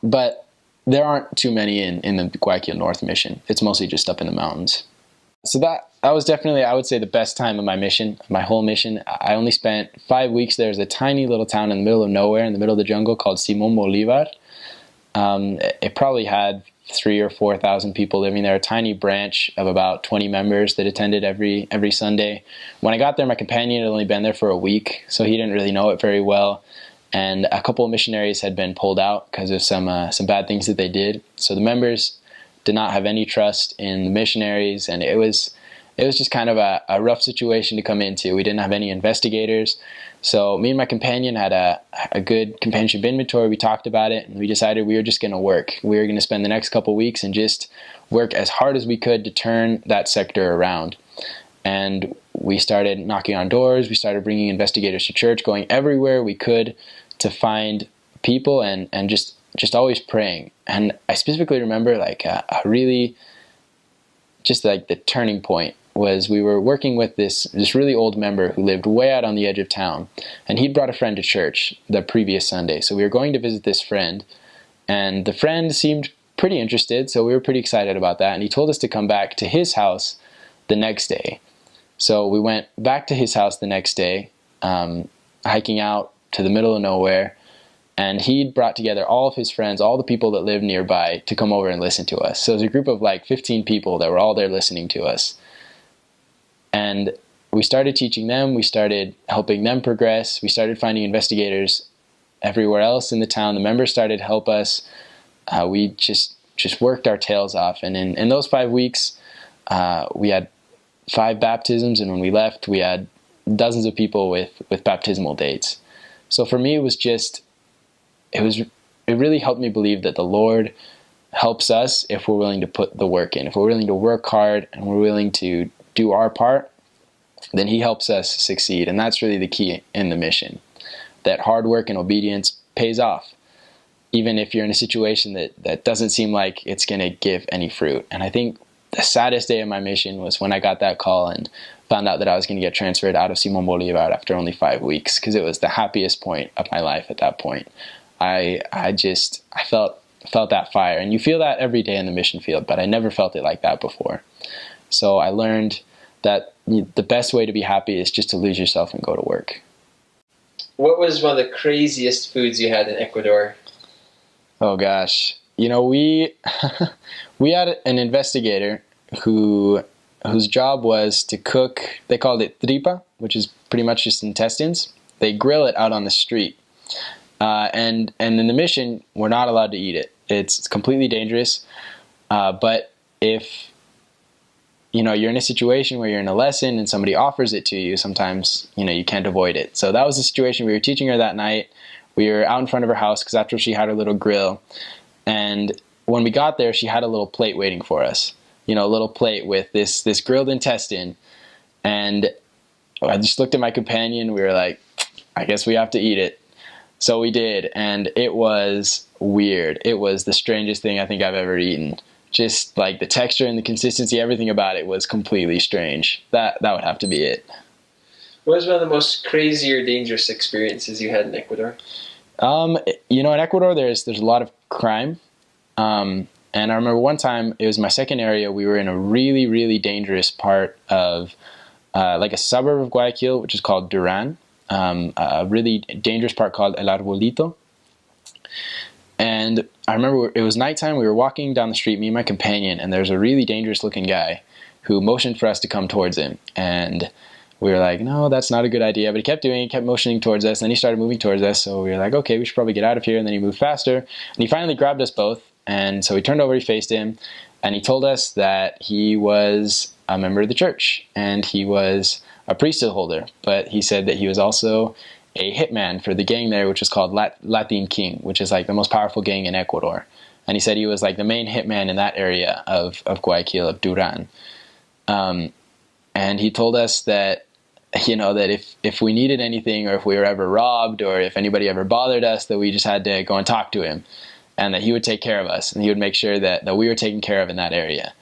But there aren't too many in the Guayaquil North Mission. It's mostly just up in the mountains. So that was definitely, I would say, the best time of my mission, my whole mission. I only spent 5 weeks there. There's a tiny little town in the middle of nowhere, in the middle of the jungle, called Simón Bolívar. It probably had 3,000 or 4,000 people living there, a tiny branch of about 20 members that attended every Sunday. When I got there, my companion had only been there for a week, so he didn't really know it very well. And a couple of missionaries had been pulled out because of some bad things that they did. So the members did not have any trust in the missionaries, and it was just kind of a rough situation to come into. We didn't have any investigators. So me and my companion had a good companionship inventory. We talked about it, and we decided we were just going to work. We were going to spend the next couple of weeks and just work as hard as we could to turn that sector around. And we started knocking on doors. We started bringing investigators to church, going everywhere we could to find people, and just always praying. And I specifically remember a really, just like the turning point was we were working with this really old member who lived way out on the edge of town, and he'd brought a friend to church the previous Sunday. So we were going to visit this friend, and the friend seemed pretty interested, so we were pretty excited about that. And he told us to come back to his house the next day. So we went back to his house the next day, hiking out to the middle of nowhere, and he'd brought together all of his friends, all the people that lived nearby, to come over and listen to us. So it was a group of 15 people that were all there listening to us. And we started teaching them, we started helping them progress, we started finding investigators everywhere else in the town. The members started to help us. We just worked our tails off. And in those 5 weeks, we had 5 baptisms, and when we left, we had dozens of people with baptismal dates. So for me, it really helped me believe that the Lord helps us if we're willing to put the work in. If we're willing to work hard and we're willing to do our part, then He helps us succeed. And that's really the key in the mission, that hard work and obedience pays off, even if you're in a situation that doesn't seem like it's going to give any fruit. And I think the saddest day of my mission was when I got that call and found out that I was going to get transferred out of Simón Bolívar after only 5 weeks, because it was the happiest point of my life at that point. I felt that fire, and you feel that every day in the mission field, but I never felt it like that before. So I learned that the best way to be happy is just to lose yourself and go to work. What was one of the craziest foods you had in Ecuador? Oh gosh, we had an investigator whose job was to cook. They called it tripa, which is pretty much just intestines. They grill it out on the street. And in the mission, we're not allowed to eat it. It's completely dangerous. But if you're in a situation where you're in a lesson and somebody offers it to you, sometimes you can't avoid it. So that was the situation. We were teaching her that night. We were out in front of her house because that's where she had her little grill. And when we got there, she had a little plate waiting for us. A little plate with this grilled intestine. And I just looked at my companion. We were like, I guess we have to eat it. So we did, and it was weird. It was the strangest thing I think I've ever eaten. Just like the texture and the consistency, everything about it was completely strange. That would have to be it. What was one of the most crazy or dangerous experiences you had in Ecuador? In Ecuador, there's a lot of crime. And I remember one time, it was my second area, we were in a really, really dangerous part of a suburb of Guayaquil, which is called Duran. A really dangerous part called El Arbolito. And I remember it was nighttime. We were walking down the street, me and my companion, and there was a really dangerous looking guy who motioned for us to come towards him. And we were like, no, that's not a good idea. But he kept doing it, kept motioning towards us. And then he started moving towards us. So we were like, okay, we should probably get out of here. And then he moved faster. And he finally grabbed us both. And so we turned over, he faced him. And he told us that he was a member of the church. And he was a priesthood holder. But he said that he was also a hitman for the gang there, which was called Latin King, which is the most powerful gang in Ecuador. And he said he was the main hitman in that area of Guayaquil, of Duran. And he told us that, that if we needed anything, or if we were ever robbed, or if anybody ever bothered us, that we just had to go and talk to him, and that he would take care of us, and he would make sure that we were taken care of in that area.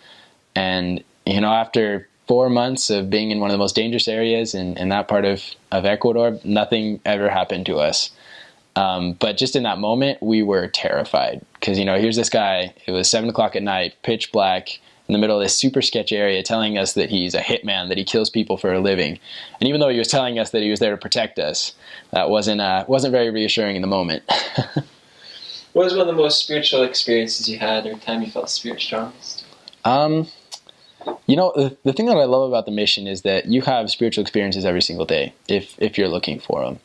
And, after 4 months of being in one of the most dangerous areas in that part of Ecuador, nothing ever happened to us. But just in that moment, we were terrified, because, here's this guy, it was 7 o'clock at night, pitch black, in the middle of this super sketchy area, telling us that he's a hitman, that he kills people for a living. And even though he was telling us that he was there to protect us, that wasn't very reassuring in the moment. What was one of the most spiritual experiences you had, or time you felt the Spirit strongest? The thing that I love about the mission is that you have spiritual experiences every single day, if you're looking for them.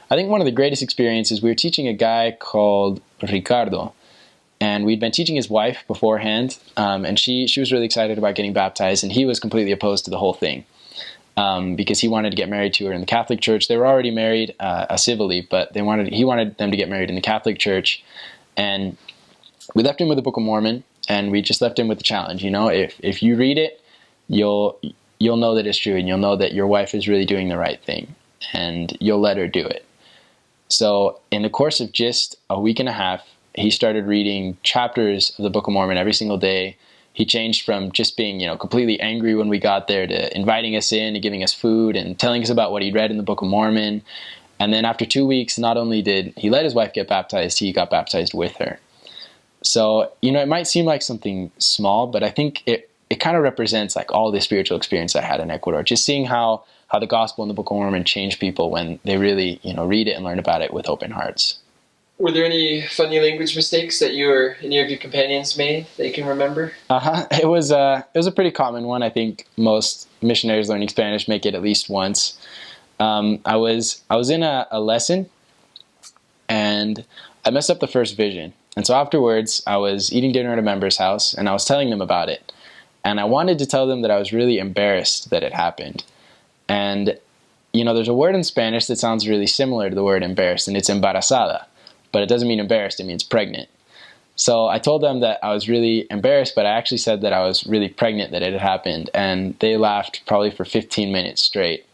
I think one of the greatest experiences, we were teaching a guy called Ricardo, and we'd been teaching his wife beforehand, and she was really excited about getting baptized, and he was completely opposed to the whole thing, because he wanted to get married to her in the Catholic Church. They were already married civilly, but he wanted them to get married in the Catholic Church. And we left him with the Book of Mormon, and we just left him with the challenge. If you read it, you'll know that it's true, and you'll know that your wife is really doing the right thing, and you'll let her do it. So in the course of just a week and a half, he started reading chapters of the Book of Mormon every single day. He changed from just being, completely angry when we got there, to inviting us in, to giving us food and telling us about what he'd read in the Book of Mormon. And then after 2 weeks, not only did he let his wife get baptized, he got baptized with her. So, it might seem like something small, but I think it kind of represents like all the spiritual experience I had in Ecuador. Just seeing how the gospel and the Book of Mormon change people when they really, read it and learn about it with open hearts. Were there any funny language mistakes that you or any of your companions made that you can remember? It was a pretty common one. I think most missionaries learning Spanish make it at least once. I was in a lesson, and I messed up the first vision. And so afterwards, I was eating dinner at a member's house, and I was telling them about it. And I wanted to tell them that I was really embarrassed that it happened. And, there's a word in Spanish that sounds really similar to the word embarrassed, and it's embarazada. But it doesn't mean embarrassed, it means pregnant. So I told them that I was really embarrassed, but I actually said that I was really pregnant that it had happened. And they laughed probably for 15 minutes straight.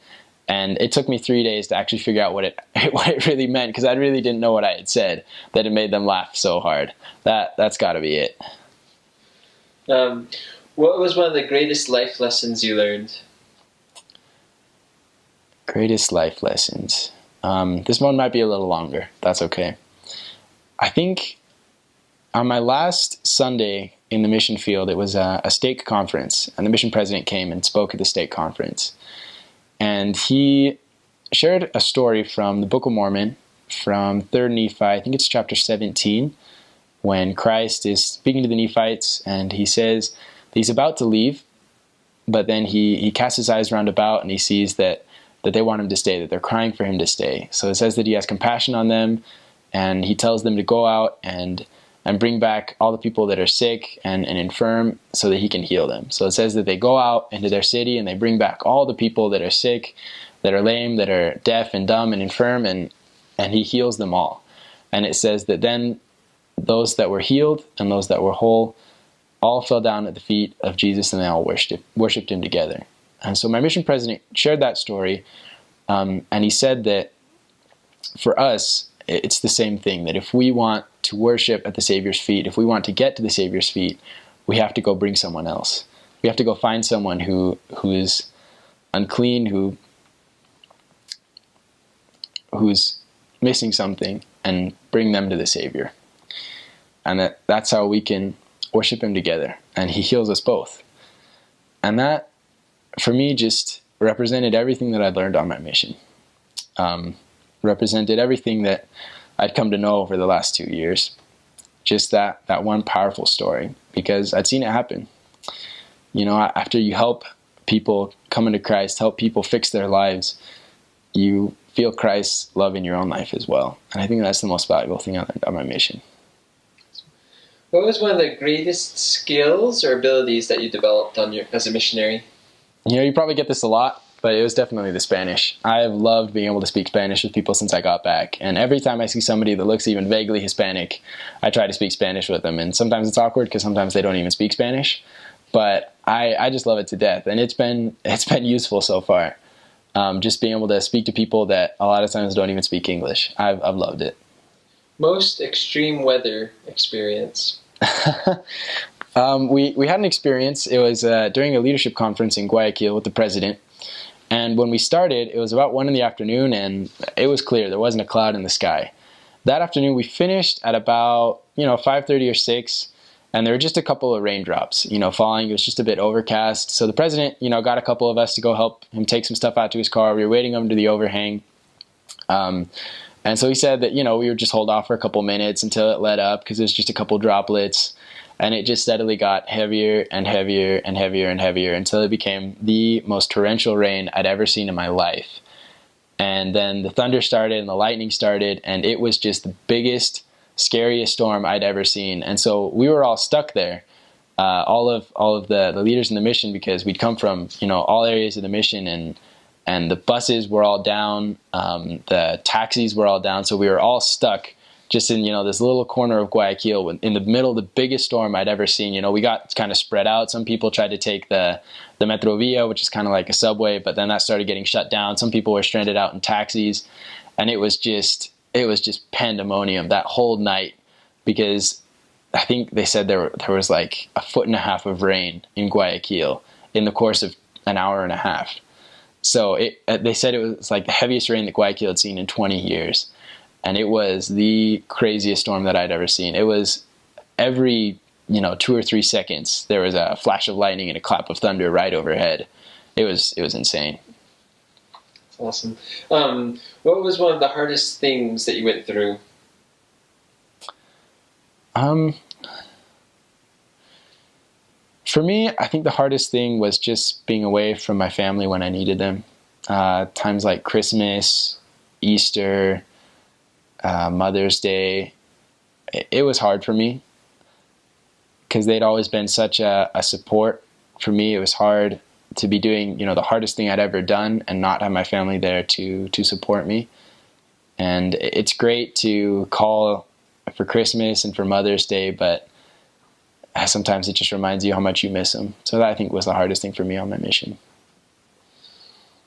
And it took me 3 days to actually figure out what it really meant, because I really didn't know what I had said that it made them laugh so hard. That's got to be it. What was one of the greatest life lessons you learned? Greatest life lessons. This one might be a little longer. That's okay. I think on my last Sunday in the mission field, it was a stake conference, and the mission president came and spoke at the stake conference. And he shared a story from the Book of Mormon, from 3rd Nephi, I think it's chapter 17, when Christ is speaking to the Nephites, and he says that he's about to leave, but then he casts his eyes round about, and he sees that they want him to stay, that they're crying for him to stay. So it says that he has compassion on them, and he tells them to go out and bring back all the people that are sick and infirm so that he can heal them. So it says that they go out into their city and they bring back all the people that are sick, that are lame, that are deaf and dumb and infirm, and he heals them all. And it says that then those that were healed and those that were whole all fell down at the feet of Jesus, and they all worshipped him together. And so my mission president shared that story, and he said that for us, it's the same thing, that if we want to worship at the Savior's feet, if we want to get to the Savior's feet, we have to go bring someone else. We have to go find someone who is unclean, who's missing something, and bring them to the Savior. And that's how we can worship him together, and he heals us both. And that, for me, just represented everything that I'd learned on my mission. Represented everything that I'd come to know over the last 2 years. Just that one powerful story, because I'd seen it happen. After you help people come into Christ, help people fix their lives, you feel Christ's love in your own life as well. And I think that's the most valuable thing I learned on my mission. What was one of the greatest skills or abilities that you developed as a missionary? You probably get this a lot, but it was definitely the Spanish. I have loved being able to speak Spanish with people since I got back. And every time I see somebody that looks even vaguely Hispanic, I try to speak Spanish with them. And sometimes it's awkward because sometimes they don't even speak Spanish. but I just love it to death, and it's been useful so far. Just being able to speak to people that a lot of times don't even speak English. I've loved it. Most extreme weather experience. We had an experience. It was during a leadership conference in Guayaquil with the president. And when we started, it was about 1 p.m, and it was clear. There wasn't a cloud in the sky. That afternoon, we finished at about 5:30 or 6, and there were just a couple of raindrops, falling. It was just a bit overcast. So the president, got a couple of us to go help him take some stuff out to his car. We were waiting under the overhang. And so he said that, we would just hold off for a couple minutes until it let up, because it was just a couple droplets. And it just steadily got heavier and heavier and heavier and heavier until it became the most torrential rain I'd ever seen in my life. And then the thunder started and the lightning started, and it was just the biggest, scariest storm I'd ever seen. And so we were all stuck there, all of the leaders in the mission, because we'd come from all areas of the mission, and the buses were all down, the taxis were all down, so we were all stuck just in this little corner of Guayaquil in the middle of the biggest storm I'd ever seen. We got kind of spread out. Some people tried to take the Metrovia, which is kind of like a subway, but then that started getting shut down. Some people were stranded out in taxis, and it was just pandemonium that whole night, because I think they said there was like 1.5 feet of rain in Guayaquil in the course of an hour and a half. So they said it was like the heaviest rain that Guayaquil had seen in 20 years. And it was the craziest storm that I'd ever seen. It was every 2 or 3 seconds there was a flash of lightning and a clap of thunder right overhead. It was insane. That's awesome. What was one of the hardest things that you went through? For me, I think the hardest thing was just being away from my family when I needed them. Times like Christmas, Easter, Mother's Day, it was hard for me because they'd always been such a support for me. It was hard to be doing, the hardest thing I'd ever done and not have my family there to support me. And it's great to call for Christmas and for Mother's Day, but sometimes it just reminds you how much you miss them. So that, I think, was the hardest thing for me on my mission.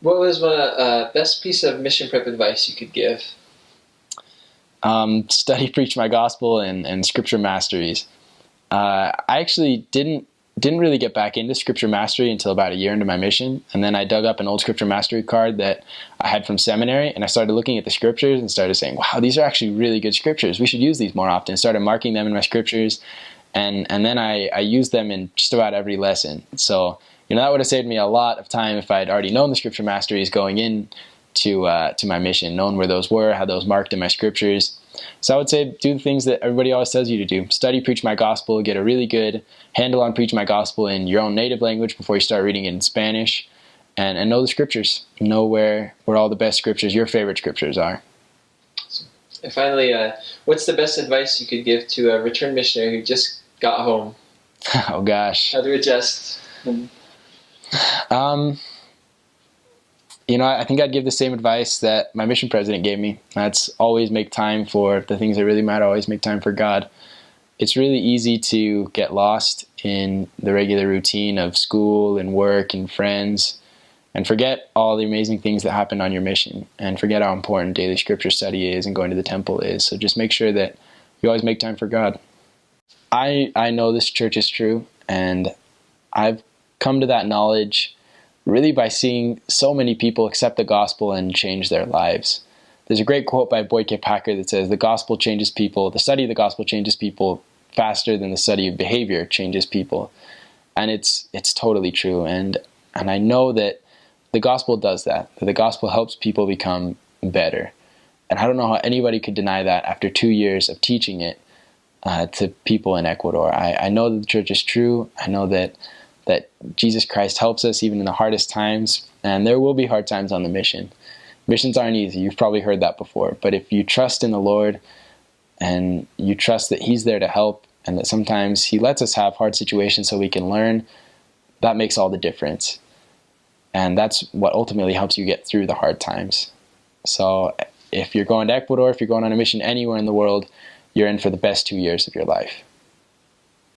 What was one best piece of mission prep advice you could give? Study, preach my gospel, and scripture masteries. I actually didn't really get back into scripture mastery until about a year into my mission. And then I dug up an old scripture mastery card that I had from seminary, and I started looking at the scriptures and started saying, wow, these are actually really good scriptures. We should use these more often. Started marking them in my scriptures. And then I used them in just about every lesson. So, that would have saved me a lot of time if I had already known the scripture masteries going in to my mission, known where those were, had those marked in my scriptures. So I would say do the things that everybody always tells you to do. Study, preach my gospel, get a really good handle on preach my gospel in your own native language before you start reading it in Spanish, and know the scriptures. Know where all the best scriptures, your favorite scriptures are. And finally, what's the best advice you could give to a returned missionary who just got home? Oh gosh. How to adjust? I think I'd give the same advice that my mission president gave me. That's always make time for the things that really matter. Always make time for God. It's really easy to get lost in the regular routine of school and work and friends and forget all the amazing things that happen on your mission and forget how important daily scripture study is and going to the temple is. So just make sure that you always make time for God. I know this church is true, and I've come to that knowledge really by seeing so many people accept the gospel and change their lives. There's a great quote by Boyke Packer that says, the gospel changes people, the study of the gospel changes people faster than the study of behavior changes people. And it's totally true. And I know that the gospel does that the gospel helps people become better. And I don't know how anybody could deny that after 2 years of teaching it to people in Ecuador. I know that the church is true. I know that Jesus Christ helps us even in the hardest times, and there will be hard times on the mission. Missions aren't easy. You've probably heard that before. But if you trust in the Lord and you trust that He's there to help and that sometimes He lets us have hard situations so we can learn, that makes all the difference. And that's what ultimately helps you get through the hard times. So if you're going to Ecuador, if you're going on a mission anywhere in the world, you're in for the best 2 years of your life.